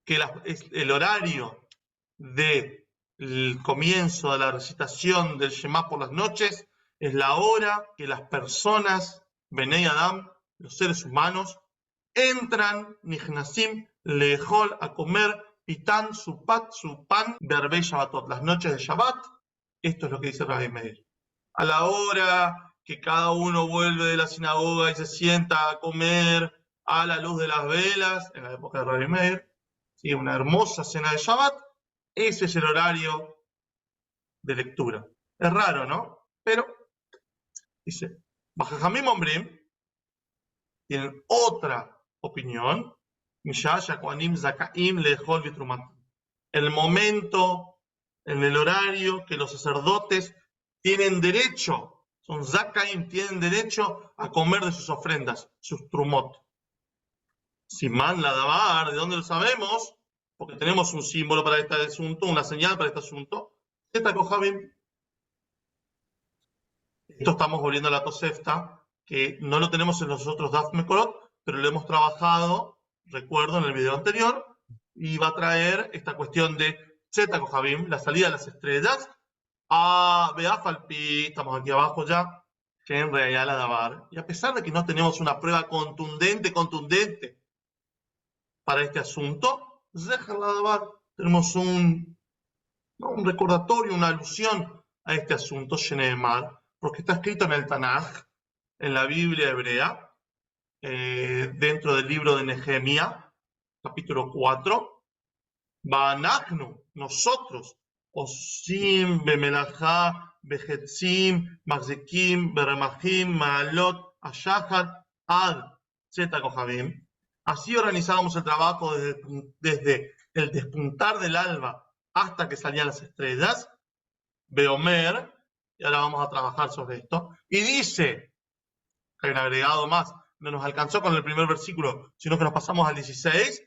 que el horario del comienzo de la recitación del Shema por las noches es la hora que las personas, Benei Adam, los seres humanos, entran, Nichnasim, Lehol, a comer, Pitán, su pan, Berbei Shabbatot, las noches de Shabbat. Esto es lo que dice Rabbi Meir. A la hora que cada uno vuelve de la sinagoga y se sienta a comer a la luz de las velas, en la época de Rabbi Meir, ¿sí? Una hermosa cena de Shabbat, ese es el horario de lectura. Es raro, ¿no? Pero, dice, Bajajamim Ombrim tienen otra opinión. El momento, en el horario que los sacerdotes tienen derecho, son Zakaim, tienen derecho a comer de sus ofrendas, sus trumot. Simán la Dabar, ¿de dónde lo sabemos? Porque tenemos un símbolo para este asunto, una señal para este asunto. Zeta Kohabim. Esto estamos volviendo a la Tosefta, que no lo tenemos en los otros Daf Mekorot, pero lo hemos trabajado, recuerdo, en el video anterior, y va a traer esta cuestión de Zeta Kohabim, la salida de las estrellas, a Beafalpi, estamos aquí abajo ya, que en realidad la Dabar. Y a pesar de que no tenemos una prueba contundente para este asunto, Zeher la Dabar, tenemos un recordatorio, una alusión a este asunto, Sheneemar, porque está escrito en el Tanaj, en la Biblia hebrea, dentro del libro de Nehemia, capítulo 4, Banachnu, nosotros, Osim, Bemelachá, Bejetzim, Magzekim, Beremachim, Maalot, Ashachar, Ad, Zeta Kohabim. Así organizábamos el trabajo desde el despuntar del alba hasta que salían las estrellas, Beomer, y ahora vamos a trabajar sobre esto, y dice, hay un agregado más, no nos alcanzó con el primer versículo, sino que nos pasamos al 16,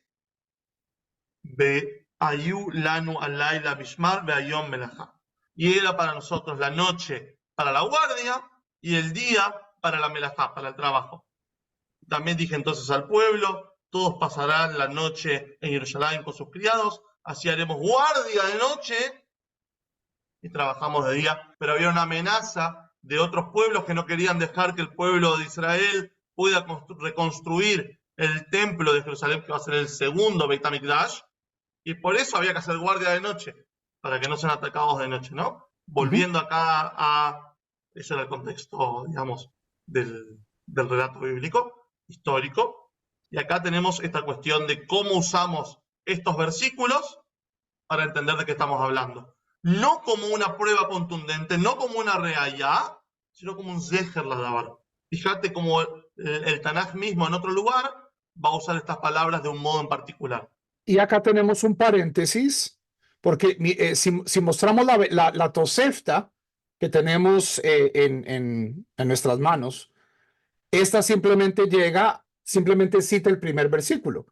Be'ayu lanu alayla bishmar be'ayom melachá, y era para nosotros la noche para la guardia y el día para la melajá, para el trabajo. También dije entonces al pueblo, todos pasarán la noche en Jerusalén con sus criados, así haremos guardia de noche y trabajamos de día. Pero había una amenaza de otros pueblos que no querían dejar que el pueblo de Israel pueda reconstruir el templo de Jerusalén, que va a ser el segundo Beit HaMikdash, y por eso había que hacer guardia de noche, para que no sean atacados de noche, ¿no? Volviendo acá a... Ese era el contexto, digamos, del relato bíblico, histórico. Y acá tenemos esta cuestión de cómo usamos estos versículos para entender de qué estamos hablando. No como una prueba contundente, no como una reayá, sino como un zeher la davar. Fíjate cómo el Tanaj mismo en otro lugar va a usar estas palabras de un modo en particular. Y acá tenemos un paréntesis, porque si mostramos la Tosefta que tenemos en nuestras manos, esta simplemente cita el primer versículo.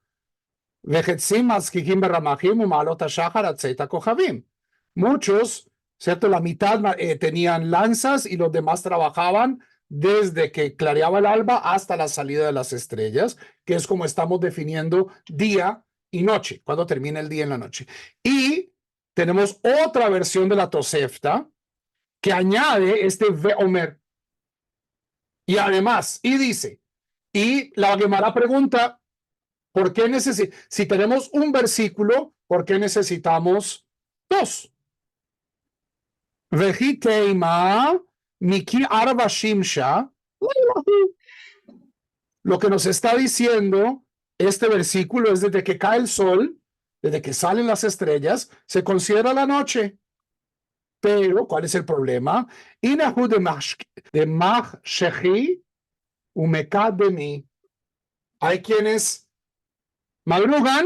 Muchos, ¿cierto? La mitad tenían lanzas y los demás trabajaban desde que clareaba el alba hasta la salida de las estrellas, que es como estamos definiendo día y noche, cuando termina el día y la noche. Y tenemos otra versión de la Tosefta que añade este Veomer. Y además, y dice, y la Gemara pregunta, ¿por qué si tenemos un versículo, ¿por qué necesitamos dos? Vejiteima, Miki Arba Shimsha. Lo que nos está diciendo este versículo es desde que cae el sol, desde que salen las estrellas, se considera la noche. Pero, ¿cuál es el problema? Inahu de Machshechi Umekad de mí. Hay quienes madrugan,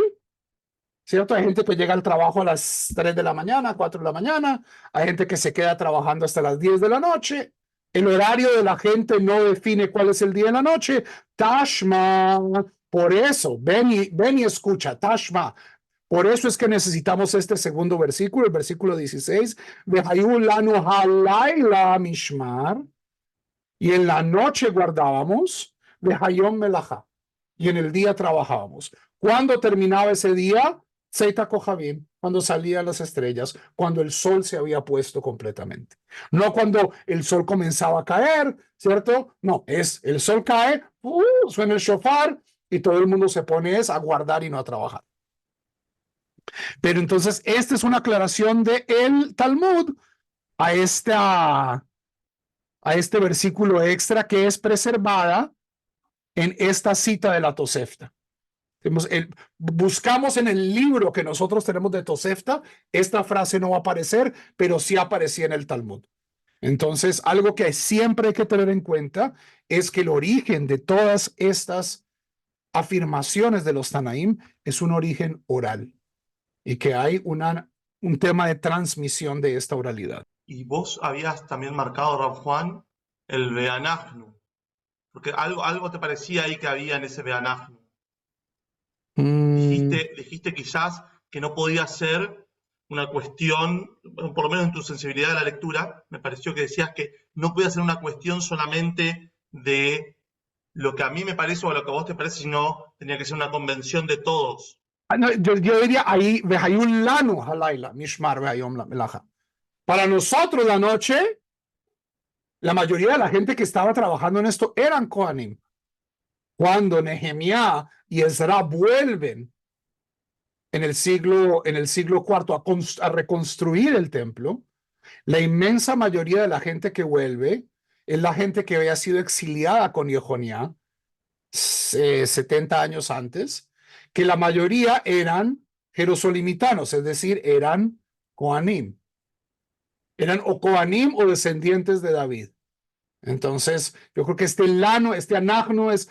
¿cierto? Hay gente que llega al trabajo a las 3 de la mañana, 4 de la mañana. Hay gente que se queda trabajando hasta las 10 de la noche. El horario de la gente no define cuál es el día y la noche. Tashma, por eso, ven y escucha, Tashma. Por eso es que necesitamos este segundo versículo, el versículo 16. Vehayu lanu halayla mishmar. Y en la noche guardábamos, vehayom melajá. Y en el día trabajábamos. ¿Cuándo terminaba ese día? Seita Kohabim, cuando salían las estrellas, cuando el sol se había puesto completamente. No cuando el sol comenzaba a caer, ¿cierto? No, es el sol cae, suena el shofar y todo el mundo se pone a guardar y no a trabajar. Pero entonces, esta es una aclaración del Talmud a este versículo extra que es preservada en esta cita de la Tosefta. Buscamos en el libro que nosotros tenemos de Tosefta, esta frase no va a aparecer, pero sí aparecía en el Talmud. Entonces, algo que siempre hay que tener en cuenta es que el origen de todas estas afirmaciones de los Tanaim es un origen oral y que hay un tema de transmisión de esta oralidad. Y vos habías también marcado, Rab Juan, el Beanachnu, porque algo te parecía ahí que había en ese Beanachnu. Dijiste quizás que no podía ser una cuestión, por lo menos en tu sensibilidad de la lectura, me pareció que decías que no podía ser una cuestión solamente de lo que a mí me parece o a lo que a vos te parece, sino tenía que ser una convención de todos. No, yo diría ahí, Vehayun lanu halayla, mishmar vehayom melaja. Para nosotros la noche, la mayoría de la gente que estaba trabajando en esto eran Kohanim. Cuando Nehemiah y Ezra vuelven en el siglo IV a reconstruir el templo, la inmensa mayoría de la gente que vuelve es la gente que había sido exiliada con Yehonia 70 años antes, que la mayoría eran jerosolimitanos, es decir, eran Kohanim. Eran o Kohanim o descendientes de David. Entonces, yo creo que este anagno es,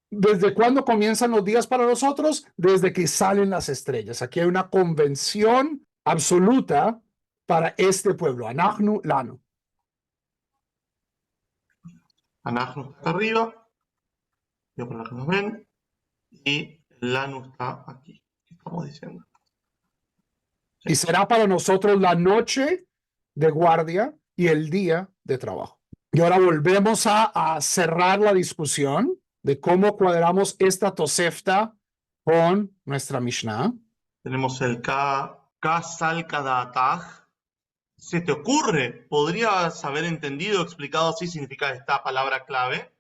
¿desde cuándo comienzan los días para nosotros? Desde que salen las estrellas. Aquí hay una convención absoluta para este pueblo. Anagnu lano. Anagnu está arriba, yo para los que nos ven, y el Lanu está aquí. ¿Qué estamos diciendo? Y será para nosotros la noche de guardia y el día de trabajo. Y ahora volvemos a cerrar la discusión de cómo cuadramos esta Tosefta con nuestra Mishnah. Tenemos el Kasal Kadataj. ¿Se te ocurre? ¿Podrías haber entendido, explicado así significa esta palabra clave?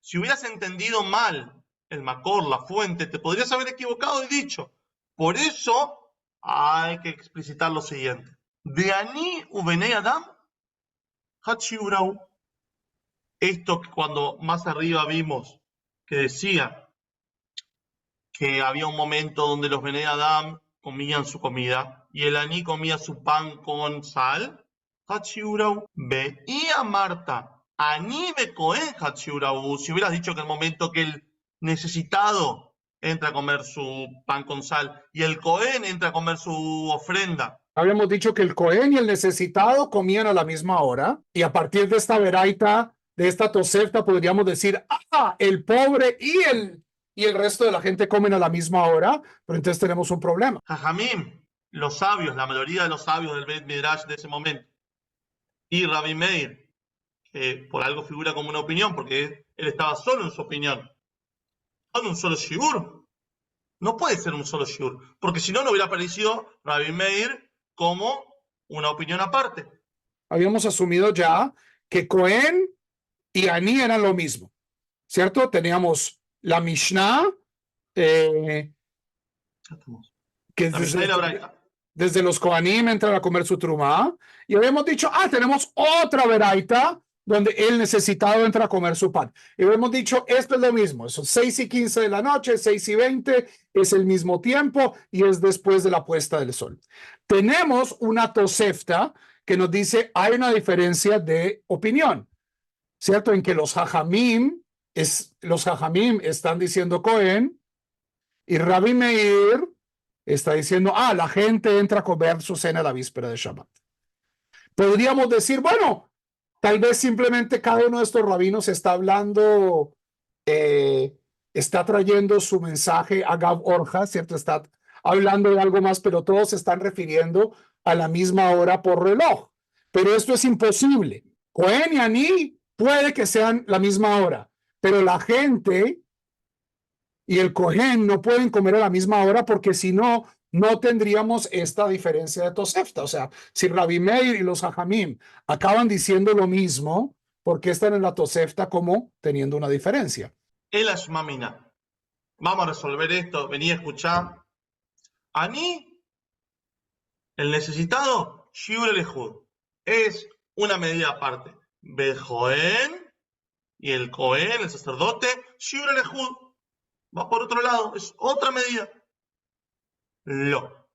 Si hubieras entendido mal el Makor, la fuente, te podrías haber equivocado y dicho. Por eso hay que explicitar lo siguiente. De Ani Ubenei Adam Hachiurau. Esto que cuando más arriba vimos que decía que había un momento donde los Benei Adam comían su comida y el Ani comía su pan con sal. Hachiurau. Veía Marta. Ani be Cohen Hachiurau. Si hubieras dicho que el momento que el necesitado entra a comer su pan con sal y el Cohen entra a comer su ofrenda. Habíamos dicho que el Cohen y el necesitado comían a la misma hora, y a partir de esta veraita, de esta Tosefta, podríamos decir, el pobre y el resto de la gente comen a la misma hora, pero entonces tenemos un problema. Jajamim, los sabios, la mayoría de los sabios del Beit Midrash de ese momento, y Rabbi Meir, que por algo figura como una opinión, porque él estaba solo en su opinión, son un solo shiur. No puede ser un solo shiur, porque si no, no hubiera aparecido Rabbi Meir como una opinión aparte. Habíamos asumido ya que Cohen y Ani eran lo mismo, ¿cierto? Teníamos la Mishnah, que desde los Kohanim entran a comer su trumá, y habíamos dicho, tenemos otra veraita donde el necesitado entra a comer su pan. Y habíamos dicho, esto es lo mismo, son 6:15 de la noche, 6:20, es el mismo tiempo y es después de la puesta del sol. Tenemos una Tosefta que nos dice, hay una diferencia de opinión, ¿cierto? En que los Jajamim están diciendo Cohen y Rabbi Meir está diciendo, la gente entra a comer su cena la víspera de Shabbat. Podríamos decir, bueno, tal vez simplemente cada uno de estos rabinos está hablando, está trayendo su mensaje a Gav Orja, ¿cierto? Está hablando de algo más, pero todos se están refiriendo a la misma hora por reloj. Pero esto es imposible. Cohen y Aní puede que sean la misma hora, pero la gente y el Cohen no pueden comer a la misma hora porque si no, no tendríamos esta diferencia de Tosefta. O sea, si Rabbi Meir y los Jajamim acaban diciendo lo mismo, ¿por qué están en la Tosefta como teniendo una diferencia? El Ashmamina. Vamos a resolver esto. Vení a escuchar. Aní, el necesitado, Shiur Elehud, es una medida aparte. Bejoen y el Cohen, el sacerdote, Shiur Elehud, va por otro lado, es otra medida. Lo.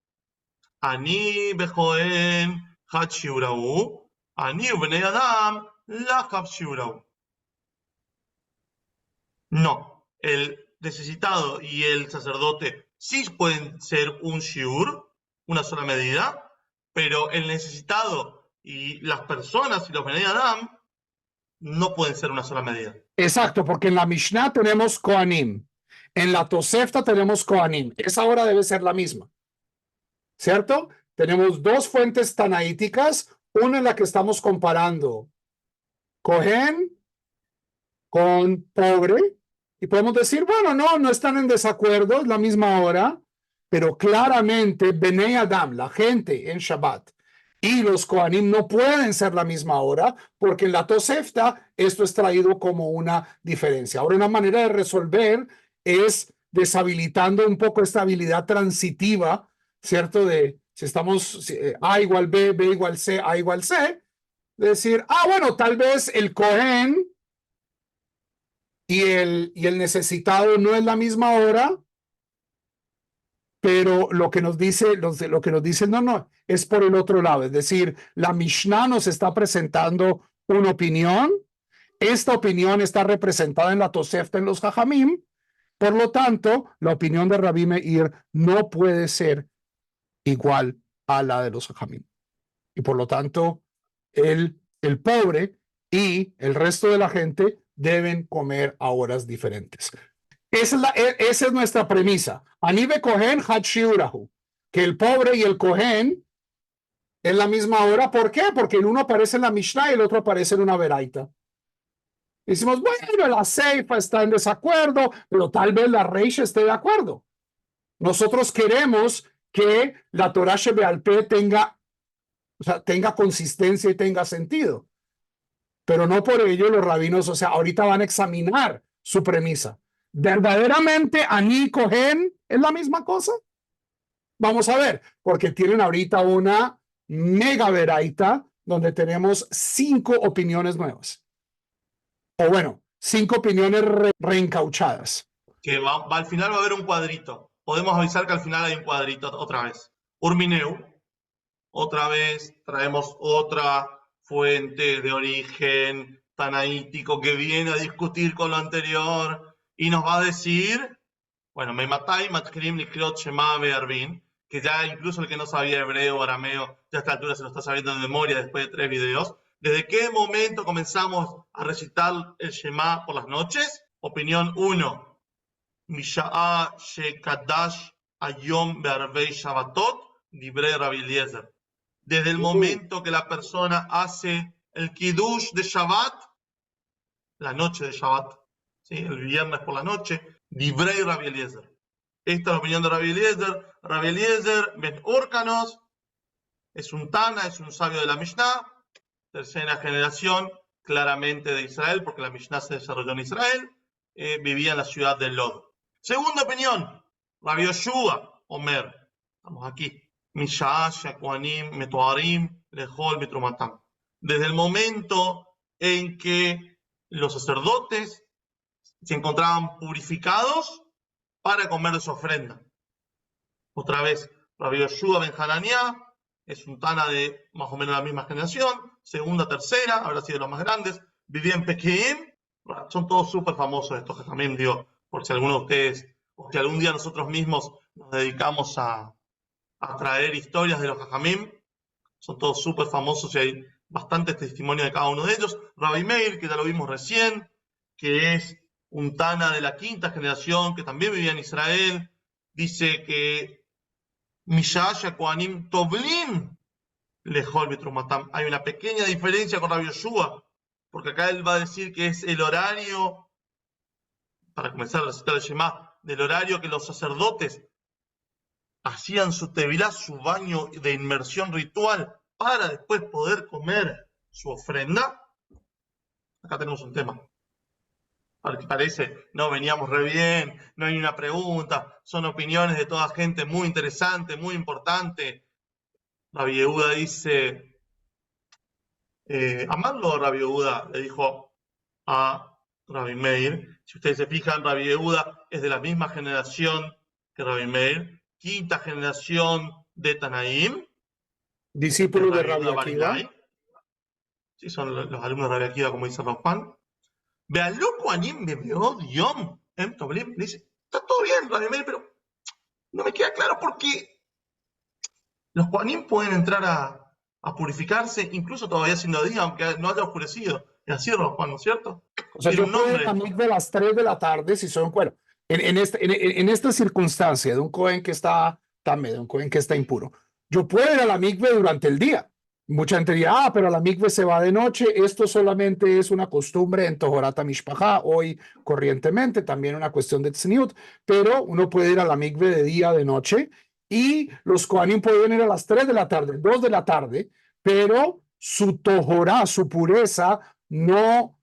Aní Bejoen Hat Shiurau, Aní Ubnei Adam La Hat Shiurau. No, el necesitado y el sacerdote sí pueden ser un shiur, una sola medida, pero el necesitado y las personas y los Benei Adam no pueden ser una sola medida. Exacto, porque en la Mishnah tenemos Kohanim, en la Tosefta tenemos Kohanim. Esa hora debe ser la misma, ¿cierto? Tenemos dos fuentes tanaíticas, una en la que estamos comparando Cohen con pobre, y podemos decir, bueno, no están en desacuerdo, es la misma hora, pero claramente Benei Adam, la gente en Shabbat, y los Kohanim no pueden ser la misma hora, porque en la Tosefta esto es traído como una diferencia. Ahora, una manera de resolver es deshabilitando un poco esta habilidad transitiva, ¿cierto? De si estamos A igual B, B igual C, A igual C, de decir, bueno, tal vez el Kohen y el necesitado no es la misma hora, pero lo que nos dice, lo que nos dicen no, es por el otro lado. Es decir, la Mishnah nos está presentando una opinión, esta opinión está representada en la Tosefta en los Jajamim, por lo tanto, la opinión de Rabbi Meir no puede ser igual a la de los Jajamim. Y por lo tanto, el pobre y el resto de la gente deben comer a horas diferentes. Esa es nuestra premisa. Anibe Kohen Hat Shiurahu, que el pobre y el Kohen es la misma hora. ¿Por qué? Porque el uno aparece en la Mishnah y el otro aparece en una Beraita. Decimos, bueno, la Seifa está en desacuerdo, pero tal vez la Reish esté de acuerdo. Nosotros queremos que la Torah Shebe'al Peh tenga consistencia y tenga sentido. Pero no por ello los rabinos, ahorita van a examinar su premisa. ¿Verdaderamente Aní Cohen es la misma cosa? Vamos a ver, porque tienen ahorita una mega veraita donde tenemos 5 opiniones nuevas. O bueno, 5 opiniones reencauchadas. Que al final va a haber un cuadrito. Podemos avisar que al final hay un cuadrito otra vez. Urmineu, otra vez traemos otra fuente de origen tanaítico que viene a discutir con lo anterior. Y nos va a decir, bueno, Meimatai, Matkirim, Likrot, Shema, Be'arbin, que ya incluso el que no sabía hebreo o arameo, ya a esta altura se lo está sabiendo de memoria después de 3 videos. ¿Desde qué momento comenzamos a recitar el Shema por las noches? Opinión 1. Misha'a Shekadash Ayom Be'arvei Shabbatot, Divrei Rabbi Eliezer. Desde el momento que la persona hace el Kiddush de Shabbat, la noche de Shabbat, ¿sí? El viernes por la noche, Divrei Rabbi Eliezer. Esta es la opinión de Rabbi Eliezer. Rabbi Eliezer Ben Urkanos es un Tana, es un sabio de la Mishnah, tercera generación, claramente de Israel, porque la Mishnah se desarrolló en Israel, vivía en la ciudad de Lod. Segunda opinión, Rabbi Yoshua Omer, estamos aquí, Misha'a Shakuanim Metuarim Lehol Metrumatam. Desde el momento en que los sacerdotes se encontraban purificados para comer de su ofrenda. Otra vez, Rabbi Yoshua Ben Hananiah es un Tana de más o menos la misma generación, segunda, tercera, habrá sido los más grandes, vivía en Pekín, son todos súper famosos estos también, digo, por si alguno de ustedes, o si algún día nosotros mismos nos dedicamos a traer historias de los Jajamim, son todos súper famosos y hay bastantes testimonios de cada uno de ellos. Rabbi Meir, que ya lo vimos recién, que es un Tana de la quinta generación, que también vivía en Israel, dice que Mishaya Kohanim Toblim Lejol Betrumatam. Hay una pequeña diferencia con Rabbi Yoshua, porque acá él va a decir que es el horario, para comenzar a recitar el Shema, del horario que los sacerdotes hacían su tevilá, su baño de inmersión ritual, para después poder comer su ofrenda. Acá tenemos un tema. Porque parece, no, veníamos re bien, no hay una pregunta, son opiniones de toda gente muy interesante, muy importante. Rabbi Yehuda dice, amarlo Rabbi Yehuda, le dijo a Rabbi Meir. Si ustedes se fijan, Rabbi Yehuda es de la misma generación que Rabbi Meir, quinta generación de Tanaim, Discípulo de Rabbi Rabbi Yehuda Akiva. Barinai. Sí, son los alumnos de Rabbi Akiva, como dice Raúl. Vean, loco, Anim me veo, Dion, le dice, está todo bien, Rabbi Meir, pero no me queda claro por qué los Kohanim pueden entrar a purificarse, incluso todavía siendo día, aunque no haya oscurecido. Y así, Juan, ¿no es cierto? O sea, Tiene yo un puedo ir a nombre. mí de las 3 de la tarde si soy un bueno. En esta circunstancia de un Cohen que está tamé, de un Cohen que está impuro, yo puedo ir a la mikve durante el día. Mucha gente dirá, pero la mikve se va de noche. Esto solamente es una costumbre en Tohorat Mishpacha, hoy corrientemente, también una cuestión de tzniut, pero uno puede ir a la mikve de día, de noche, y los Kohanim pueden ir a las 3 de la tarde, 2 de la tarde, pero su Tohorá, su pureza, no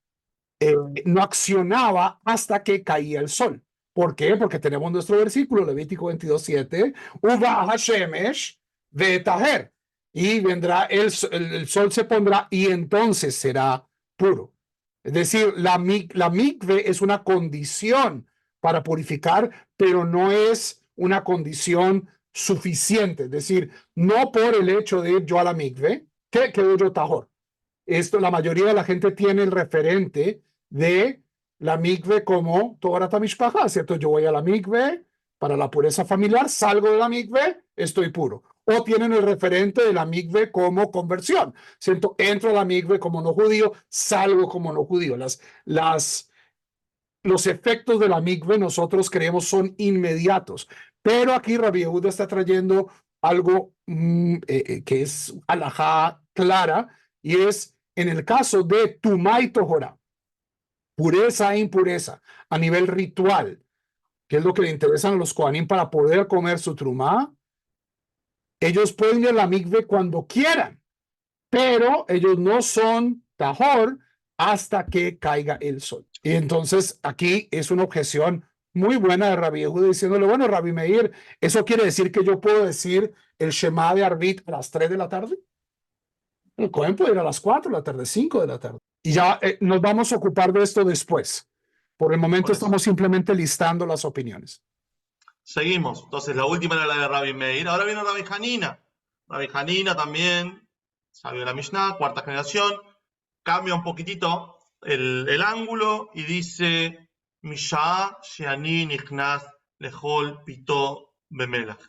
accionaba hasta que caía el sol. ¿Por qué? Porque tenemos nuestro versículo, Levítico 22:7, Uva Hashemesh Vetaher, y vendrá el sol se pondrá y entonces será puro. Es decir, la mikve es una condición para purificar, pero no es una condición suficiente. Es decir, no por el hecho de ir yo a la mikve, que quedo yo tajor. Esto, la mayoría de la gente tiene el referente de la mikve como Tohorat Mishpacha, ¿cierto? Yo voy a la mikve para la pureza familiar, salgo de la mikve, estoy puro. O tienen el referente de la mikve como conversión, ¿cierto? Entro a la mikve como no judío, salgo como no judío. Los efectos de la mikve nosotros creemos son inmediatos, pero aquí Rabbi Yehuda está trayendo algo que es alajá clara, y es en el caso de Tumá y Tohorá, pureza e impureza a nivel ritual, que es lo que le interesan a los Kohanim para poder comer su trumá. Ellos pueden ir a la mikve cuando quieran, pero ellos no son tahor hasta que caiga el sol. Y entonces aquí es una objeción muy buena de Rabbi Yehuda diciéndole, bueno, Rabbi Meir, ¿eso quiere decir que yo puedo decir el Shema de Arbit a las 3 de la tarde? El Cohen puede ir a las 4 de la tarde, 5 de la tarde. Y ya nos vamos a ocupar de esto después. Por el momento estamos simplemente listando las opiniones. Seguimos. Entonces, la última era la de Rabbi Meir. Ahora viene Rabbi Hanina. Rabbi Hanina también, sabio de la Mishnah, cuarta generación. Cambia un poquitito el ángulo y dice: Misha sheani nichnas lejol pito bemelach.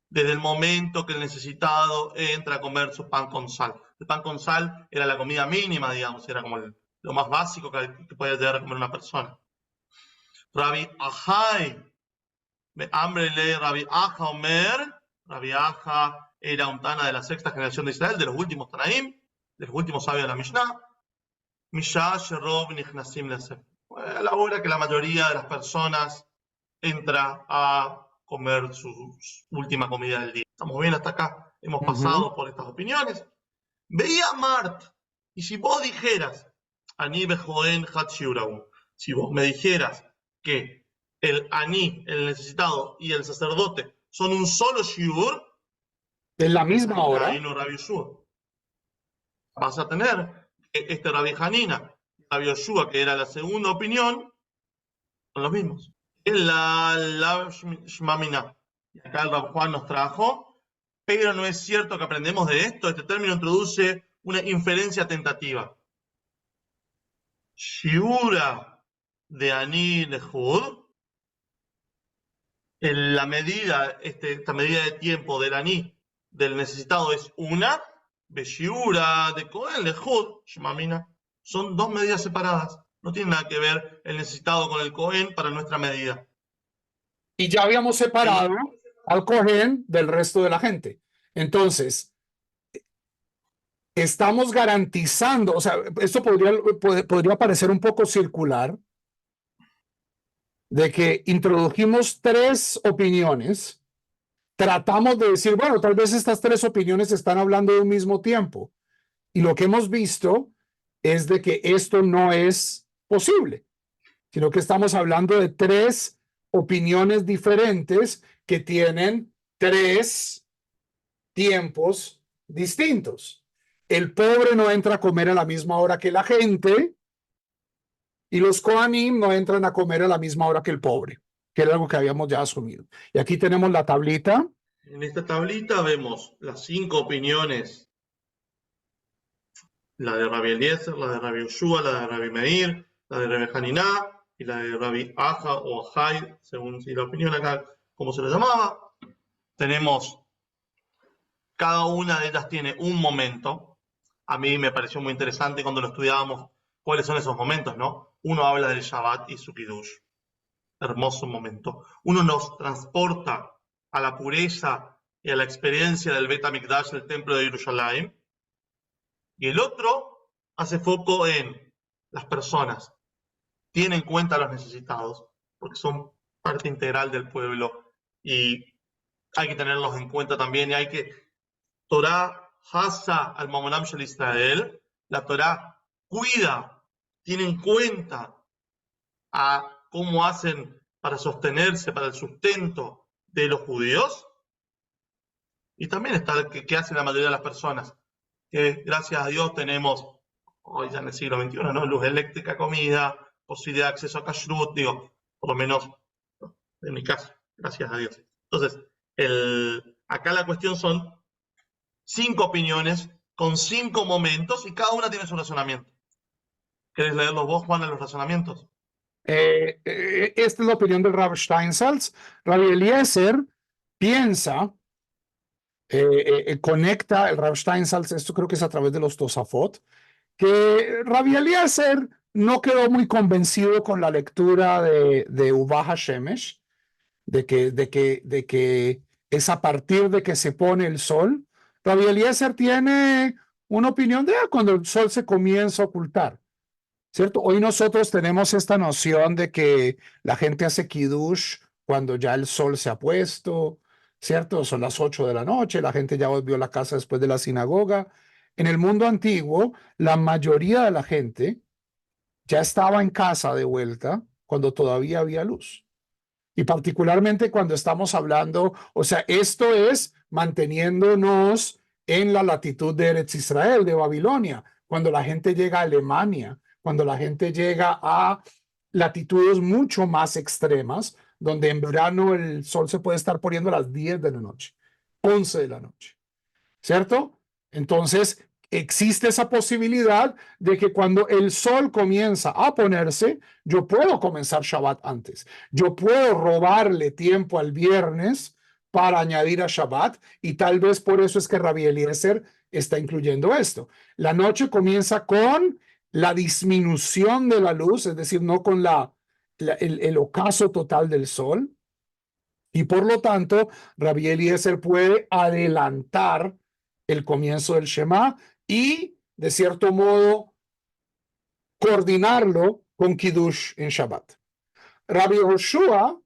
Desde el momento que el necesitado entra a comer su pan con sal. El pan con sal era la comida mínima, digamos, era como lo más básico que podía llegar a comer una persona. Rabbi Ahai, hambre le Rabbi Aja Omer. Rabbi Aja era un Tana de la sexta generación de Israel, de los últimos Tanaim, de los últimos sabios de la Mishnah. Misha Sherov Nichnasim Lesef. A la hora que la mayoría de las personas entra a comer su última comida del día. Estamos bien hasta acá. Hemos pasado por estas opiniones. Veía Mart, y si vos dijeras, Ani Bejoen Hatshiurahu, si vos me dijeras que el Ani, el necesitado, y el sacerdote son un solo Shiur, en la misma hora, vas a tener este Rabbi Hanina, Rabbi Yoshua, que era la segunda opinión, son los mismos. Es la Shmamina. Y acá el Rab Juan nos trajo, pero no es cierto que aprendemos de esto. Este término introduce una inferencia tentativa. Shiura de Ani Lehud, la medida, esta medida de tiempo del Ani, del necesitado, es una. Beshiura de Cohen Lehud, Shmamina, son dos medidas separadas. No tiene nada que ver el necesitado con el Cohen para nuestra medida. y ya habíamos separado al Cohen del resto de la gente. Entonces, estamos garantizando, o sea, esto podría parecer un poco circular, de que introdujimos tres opiniones, tratamos de decir, bueno, tal vez estas tres opiniones están hablando de un mismo tiempo. Y lo que hemos visto es de que esto no es posible, sino que estamos hablando de tres opiniones diferentes que tienen tres tiempos distintos. El pobre no entra a comer a la misma hora que la gente y los Kohanim no entran a comer a la misma hora que el pobre, que era algo que habíamos ya asumido. Y aquí tenemos la tablita. En esta tablita vemos las 5 opiniones, la de Rabbi Eliezer, la de Rabbi Yoshua, la de Rabbi Meir, la de Rabbi Haniná y la de Rabbi Aja o Ajay, según si la opinión acá, como se lo llamaba. Tenemos, cada una de ellas tiene un momento. A mí me pareció muy interesante cuando lo estudiábamos cuáles son esos momentos, ¿no? Uno habla del Shabbat y su Kiddush. Hermoso momento. Uno nos transporta a la pureza y a la experiencia del Bet HaMikdash, el templo de Jerusalén. Y el otro hace foco en las personas. Tiene en cuenta a los necesitados, porque son parte integral del pueblo y hay que tenerlos en cuenta también. Y hay que, Torah hasa al Mamonam Shel Israel, la Torah cuida, tiene en cuenta a cómo hacen para sostenerse, para el sustento de los judíos. Y también está el que hace la mayoría de las personas, que gracias a Dios tenemos, hoy ya en el siglo XXI, ¿no? Luz eléctrica, comida, posibilidad de acceso a kashrut, digo, por lo menos en mi caso, gracias a Dios. Entonces, acá la cuestión son 5 opiniones con 5 momentos y cada una tiene su razonamiento. ¿Querés leerlos vos, Juan, en los razonamientos? Esta es la opinión del Rav Steinsaltz. Rabbi Eliezer piensa, conecta el Rav Steinsaltz, esto creo que es a través de los Tosafot, que Rabbi Eliezer no quedó muy convencido con la lectura de Ubah HaShemesh, de que es a partir de que se pone el sol. Rabbi Eliezer tiene una opinión de cuando el sol se comienza a ocultar, ¿cierto? Hoy nosotros tenemos esta noción de que la gente hace kiddush cuando ya el sol se ha puesto, ¿cierto? Son las 8 de la noche, la gente ya volvió a la casa después de la sinagoga. En el mundo antiguo, la mayoría de la gente ya estaba en casa de vuelta cuando todavía había luz. Y particularmente cuando estamos hablando, o sea, esto es manteniéndonos en la latitud de Eretz Israel, de Babilonia, cuando la gente llega a Alemania, cuando la gente llega a latitudes mucho más extremas, donde en verano el sol se puede estar poniendo a las 10 de la noche, 11 de la noche, ¿cierto? Entonces, existe esa posibilidad de que cuando el sol comienza a ponerse, yo puedo comenzar Shabbat antes. Yo puedo robarle tiempo al viernes para añadir a Shabbat y tal vez por eso es que Rabbi Eliezer está incluyendo esto. La noche comienza con la disminución de la luz, es decir, no con el ocaso total del sol. Y por lo tanto, Rabbi Eliezer puede adelantar el comienzo del Shema y, de cierto modo, coordinarlo con Kiddush en Shabbat. Rabbi Yoshua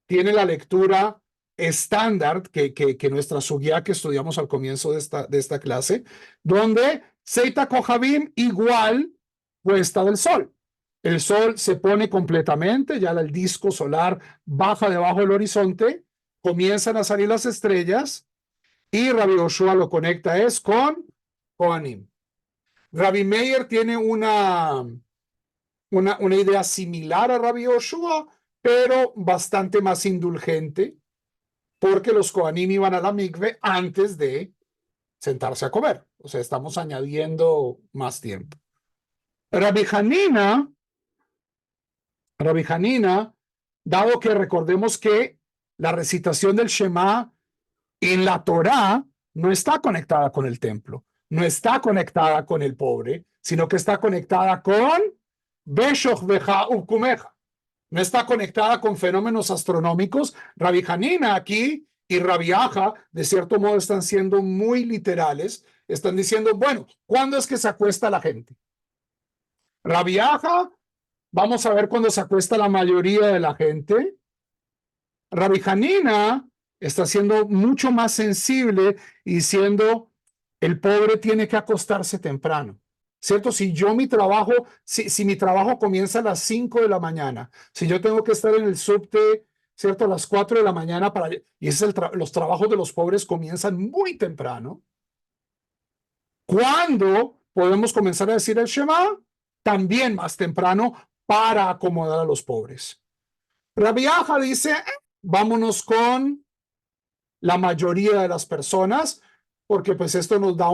tiene la lectura estándar que nuestra sugya que estudiamos al comienzo de esta clase, donde Seita Kohabim igual puesta del sol. El sol se pone completamente, ya el disco solar baja debajo del horizonte, comienzan a salir las estrellas y Rabbi Yoshua lo conecta con Kohanim. Rabbi Meir tiene una idea similar a Rabbi Yoshua, pero bastante más indulgente, porque los Kohanim iban a la mikve antes de sentarse a comer. O sea, estamos añadiendo más tiempo. Rabbi Hanina, dado que recordemos que la recitación del Shema en la Torá no está conectada con el templo, no está conectada con el pobre, sino que está conectada con Beshoch Beja Ukumeja. No está conectada con fenómenos astronómicos. Rabbi Hanina aquí y Rabbi Aja, de cierto modo, están siendo muy literales. Están diciendo, bueno, ¿cuándo es que se acuesta la gente? Rabbi Aja, vamos a ver cuándo se acuesta la mayoría de la gente. Rabbi Hanina está siendo mucho más sensible y diciendo, el pobre tiene que acostarse temprano. ¿Cierto? Si mi trabajo comienza a las 5 de la mañana, si yo tengo que estar en el subte, ¿cierto? A las 4 de la mañana y los trabajos de los pobres comienzan muy temprano. ¿Cuándo podemos comenzar a decir el Shema? También más temprano para acomodar a los pobres. Rabbi Aja dice, vámonos con la mayoría de las personas, porque pues esto nos da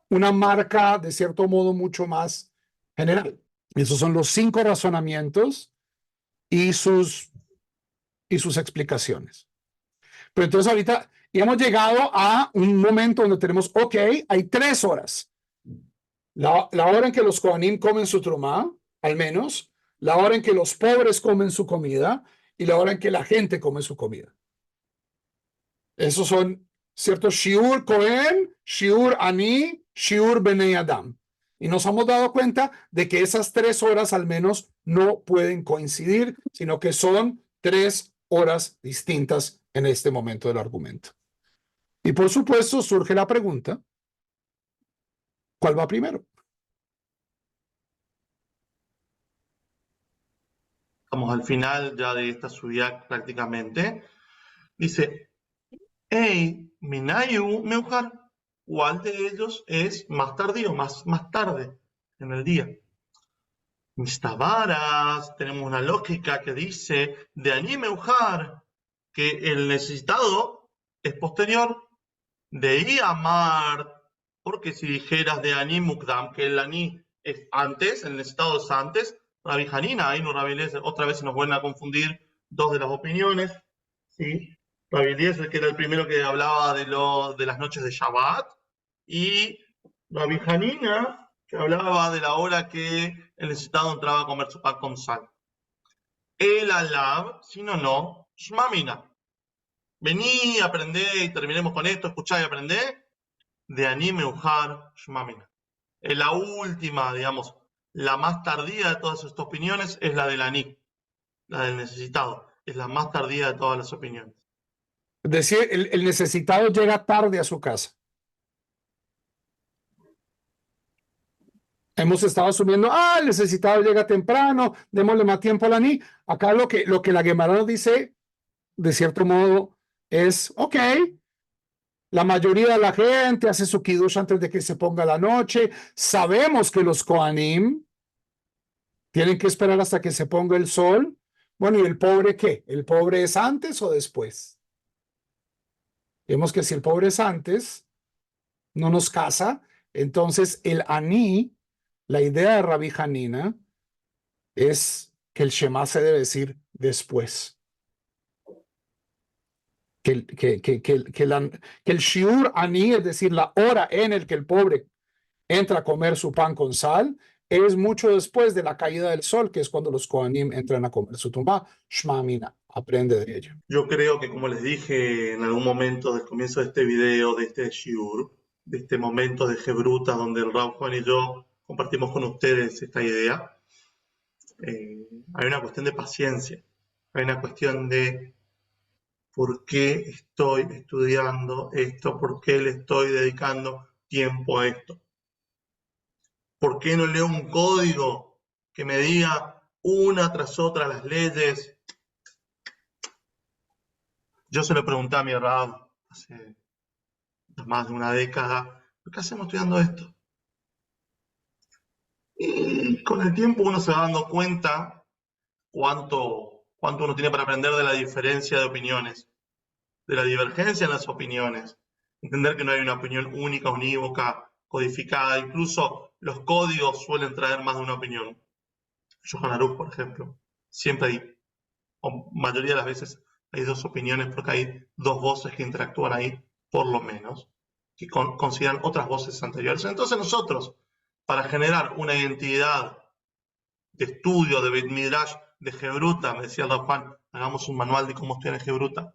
una marca de cierto modo mucho más general. Esos son los 5 razonamientos y sus explicaciones. Pero entonces ahorita hemos llegado a un momento donde tenemos, ok, hay 3 horas. La hora en que los Kohanim comen su trumá, al menos, la hora en que los pobres comen su comida y la hora en que la gente come su comida. Esos son, ¿cierto? Shiur Kohen, Shiur Ani, Shiur Bnei Adam. Y nos hemos dado cuenta de que esas 3 horas al menos no pueden coincidir, sino que son 3 horas distintas en este momento del argumento. Y por supuesto surge la pregunta, ¿cuál va primero? Estamos al final ya de esta subida prácticamente. Dice, hey, Minayu Meujar, ¿cuál de ellos es más tardío, más tarde en el día? Mis tabaras, tenemos una lógica que dice de Ani Meujar, que el necesitado es posterior, de Iamar, porque si dijeras de Ani Mukdam, que el Ani es antes, el necesitado es antes, Rabbi Hanina, ahí no Rabbi Eliezer, otra vez se nos vuelven a confundir 2 de las opiniones, ¿sí? Rabbi Eliezer, que era el primero que hablaba de las noches de Shabbat, y Rabbi Hanina, que hablaba de la hora que el necesitado entraba a comer su pan con sal. El alab, si no, shmamina. Vení, aprendé y terminemos con esto, escuchá y aprendé. De anime ujar shmamina. La última, digamos, la más tardía de todas estas opiniones es la del aní, la del necesitado. Es la más tardía de todas las opiniones. Es decir, el necesitado llega tarde a su casa. Hemos estado asumiendo, el necesitado llega temprano, démosle más tiempo al aní. Acá lo que la Gemara nos dice, de cierto modo, es, ok, la mayoría de la gente hace su kiddush antes de que se ponga la noche. Sabemos que los Kohanim tienen que esperar hasta que se ponga el sol. Bueno, ¿y el pobre qué? ¿El pobre es antes o después? Vemos que si el pobre es antes, no nos casa. Entonces, el aní, la idea de Rabbi Hanina, es que el Shema se debe decir después. Que el shiur ani, es decir, la hora en el que el pobre entra a comer su pan con sal, es mucho después de la caída del sol, que es cuando los kohanim entran a comer su tumba. Shma mina, aprende de ello. Yo creo que, como les dije en algún momento del comienzo de este video, de este shiur, de este momento de Gebruta, donde el Rav Juan y yo compartimos con ustedes esta idea, hay una cuestión de paciencia, hay una cuestión de por qué estoy estudiando esto, por qué le estoy dedicando tiempo a esto. ¿Por qué no leo un código que me diga una tras otra las leyes? Yo se lo pregunté a mi Rav hace más de una década, ¿por qué hacemos estudiando esto? Y con el tiempo uno se va dando cuenta cuánto uno tiene para aprender de la diferencia de opiniones, de la divergencia en las opiniones, entender que no hay una opinión única, unívoca, codificada, incluso los códigos suelen traer más de una opinión. Shulchan Aruch, por ejemplo, siempre hay, o mayoría de las veces, hay 2 opiniones porque hay 2 voces que interactúan ahí, por lo menos, que consideran otras voces anteriores. Entonces nosotros, para generar una identidad de estudio de Beit Midrash de Gebruta. Me decía el Rav Juan, hagamos un manual de cómo estudiar en Gebruta.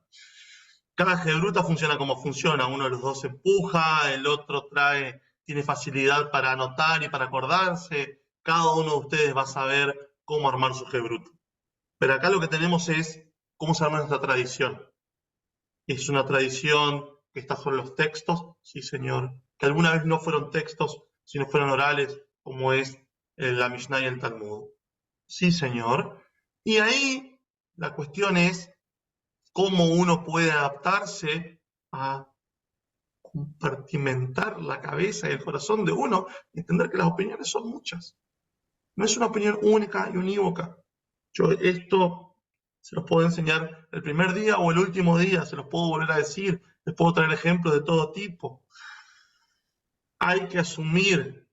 Cada Gebruta funciona como funciona. Uno de los dos empuja, el otro tiene facilidad para anotar y para acordarse. Cada uno de ustedes va a saber cómo armar su Gebruta. Pero acá lo que tenemos es cómo se arma nuestra tradición. ¿Es una tradición que está sobre los textos? Sí, señor. Que alguna vez no fueron textos, sino fueron orales, como es la Mishnah y el Talmud. Sí, señor. Y ahí la cuestión es cómo uno puede adaptarse a compartimentar la cabeza y el corazón de uno y entender que las opiniones son muchas. No es una opinión única y unívoca. Yo esto se los puedo enseñar el primer día o el último día, se los puedo volver a decir, les puedo traer ejemplos de todo tipo. Hay que asumir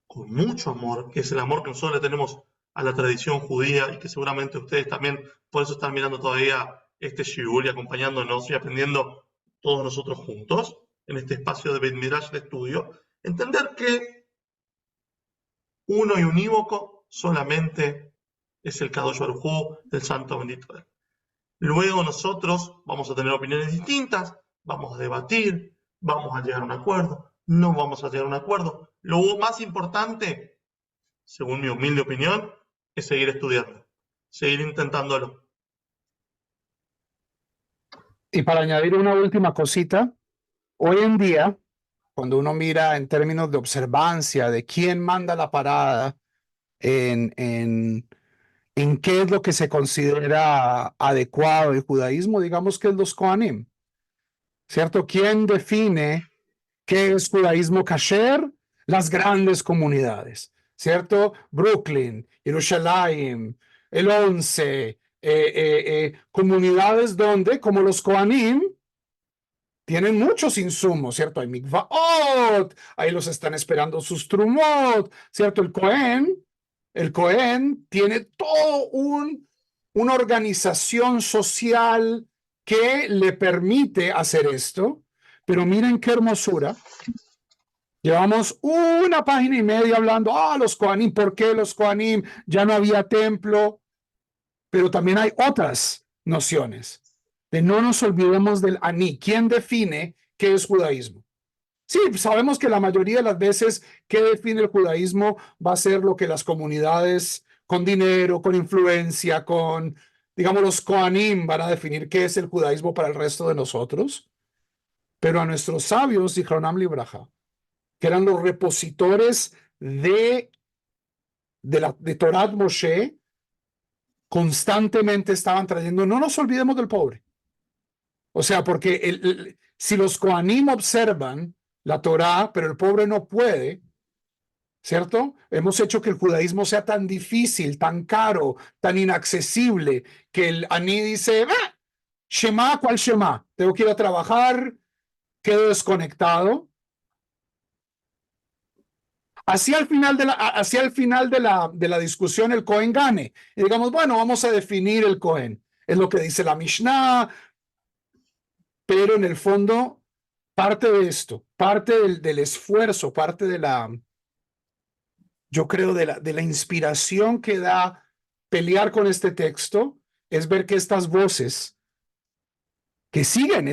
con mucho amor, que es el amor que nosotros le tenemos a la tradición judía y que seguramente ustedes también, por eso están mirando todavía este shiur y acompañándonos y aprendiendo todos nosotros juntos en este espacio de Bet Midrash de estudio, entender que uno y unívoco solamente es el Kadosh Baruj Hu, el Santo Bendito de él. Luego nosotros vamos a tener opiniones distintas, vamos a debatir, vamos a llegar a un acuerdo, no vamos a llegar a un acuerdo. Lo más importante, según mi humilde opinión, es seguir estudiando, seguir intentándolo. Y para añadir una última cosita, hoy en día, cuando uno mira en términos de observancia de quién manda la parada, en qué es lo que se considera adecuado el judaísmo, digamos que es los Kohanim, ¿cierto? ¿Quién define qué es judaísmo kasher? Las grandes comunidades, ¿cierto? Brooklyn, Jerusalén, el 11, comunidades donde, como los Kohanim, tienen muchos insumos, ¿cierto? Hay mikvaot, ahí los están esperando sus trumot, ¿cierto? El Cohen tiene todo una organización social que le permite hacer esto, pero miren qué hermosura. Llevamos una página y media hablando, los Kohanim, ¿por qué los Kohanim? Ya no había templo, pero también hay otras nociones. De no nos olvidemos del Ani. ¿Quién define qué es judaísmo? Sí, sabemos que la mayoría de las veces que define el judaísmo va a ser lo que las comunidades con dinero, con influencia, digamos, los Kohanim van a definir qué es el judaísmo para el resto de nosotros. Pero a nuestros sabios, Zichronam Libraja, que eran los repositores de Torat Moshe, constantemente estaban trayendo, no nos olvidemos del pobre. O sea, porque si los Kohanim observan la Torá, pero el pobre no puede, ¿cierto? Hemos hecho que el judaísmo sea tan difícil, tan caro, tan inaccesible, que el Ani dice, Shema, ¿cuál Shema? Tengo que ir a trabajar, quedo desconectado. Hacia el final de la discusión el Cohen gane. Y digamos, bueno, vamos a definir el Cohen. Es lo que dice la Mishnah, pero en el fondo, parte de esto, parte del esfuerzo, parte yo creo, de la inspiración que da pelear con este texto, es ver que estas voces siguen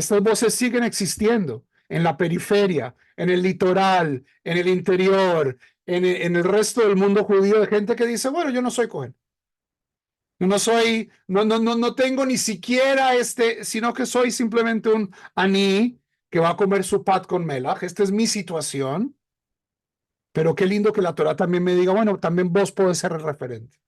existiendo en la periferia, en el litoral, en el interior, en el resto del mundo judío, de gente que dice, bueno, yo no soy Cohen. No tengo ni siquiera sino que soy simplemente un Ani que va a comer su pat con melaj. Esta es mi situación. Pero qué lindo que la Torah también me diga, bueno, también vos podés ser el referente.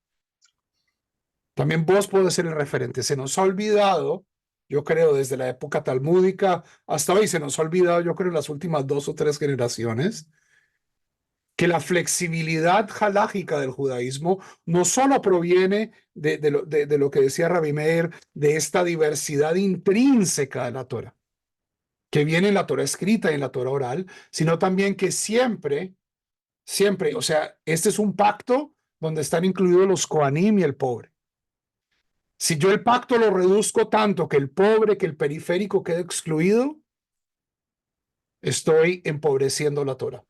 También vos podés ser el referente. Se nos ha olvidado, yo creo, desde la época talmúdica hasta hoy, se nos ha olvidado, yo creo, en las últimas 2 o 3 generaciones, que la flexibilidad halágica del judaísmo no solo proviene de lo que decía Rabbi Meir, de esta diversidad intrínseca de la Torah, que viene en la Torah escrita y en la Torah oral, sino también que siempre, o sea, este es un pacto donde están incluidos los Kohanim y el pobre. Si yo el pacto lo reduzco tanto que el pobre, que el periférico quede excluido, estoy empobreciendo la Torah.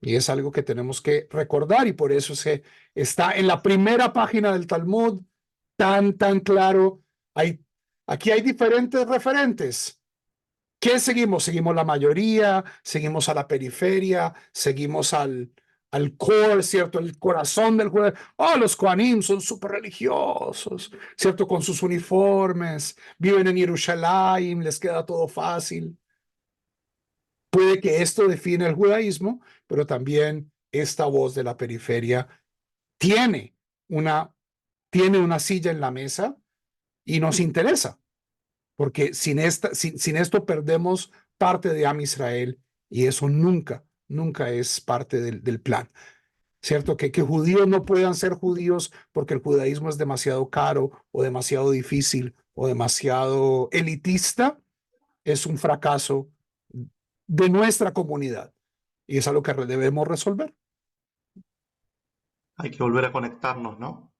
Y es algo que tenemos que recordar y por eso está en la primera página del Talmud tan claro. Aquí hay diferentes referentes. ¿Qué seguimos? Seguimos la mayoría, seguimos a la periferia, seguimos al core, ¿cierto? El corazón del judaísmo. Oh, los Kohanim son súper religiosos, ¿cierto? Con sus uniformes, viven en Jerusalén, les queda todo fácil. Puede que esto define el judaísmo, pero también esta voz de la periferia tiene una silla en la mesa y nos interesa, porque sin esto perdemos parte de Am Israel y eso nunca es parte del plan. ¿Cierto? Que judíos no puedan ser judíos porque el judaísmo es demasiado caro o demasiado difícil o demasiado elitista, es un fracaso de nuestra comunidad y es algo que debemos resolver. Hay que volver a conectarnos, ¿no?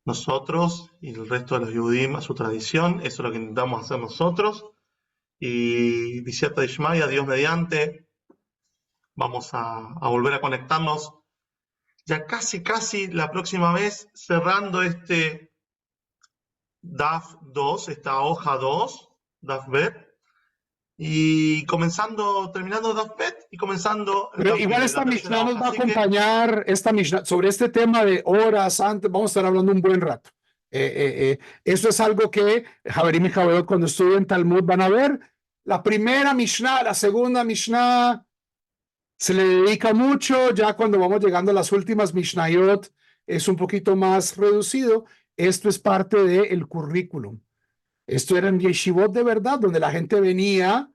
Nosotros y el resto de los Yudim a su tradición, eso es lo que intentamos hacer nosotros. Y Bisiata Ishmaya, Dios mediante, vamos a volver a conectarnos ya casi la próxima vez, cerrando este DAF 2, esta hoja 2, DAF Bet, y terminando DAF Bet y comenzando el Pero DAF igual Gimel, esta la tercera Mishnah nos hoja. va a Así que acompañar, esta Mishnah, sobre este tema de horas antes, vamos a estar hablando un buen rato. Eso es algo que Javerim y Javedot cuando estudien Talmud van a ver. La primera Mishnah, la segunda Mishnah se le dedica mucho, ya cuando vamos llegando a las últimas Mishnayot es un poquito más reducido. Esto es parte del currículum. Esto era en yeshivot de verdad, donde la gente venía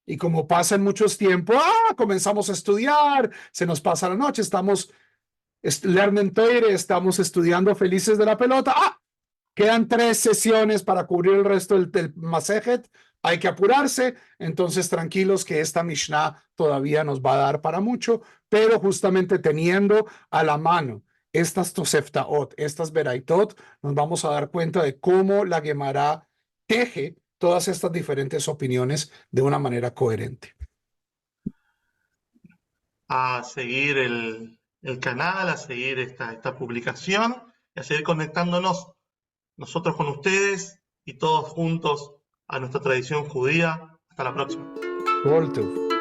y como pasa en muchos tiempos, comenzamos a estudiar, se nos pasa la noche, estamos learning Torah, estamos estudiando felices de la pelota. Quedan 3 sesiones para cubrir el resto del Masejet. Hay que apurarse, entonces tranquilos que esta Mishnah todavía nos va a dar para mucho, pero justamente teniendo a la mano estas Toseftaot, estas Beraitot, nos vamos a dar cuenta de cómo la Gemara teje todas estas diferentes opiniones de una manera coherente. a seguir el canal, a seguir esta publicación y a seguir conectándonos nosotros con ustedes y todos juntos a nuestra tradición judía. Hasta la próxima. Kol Tov.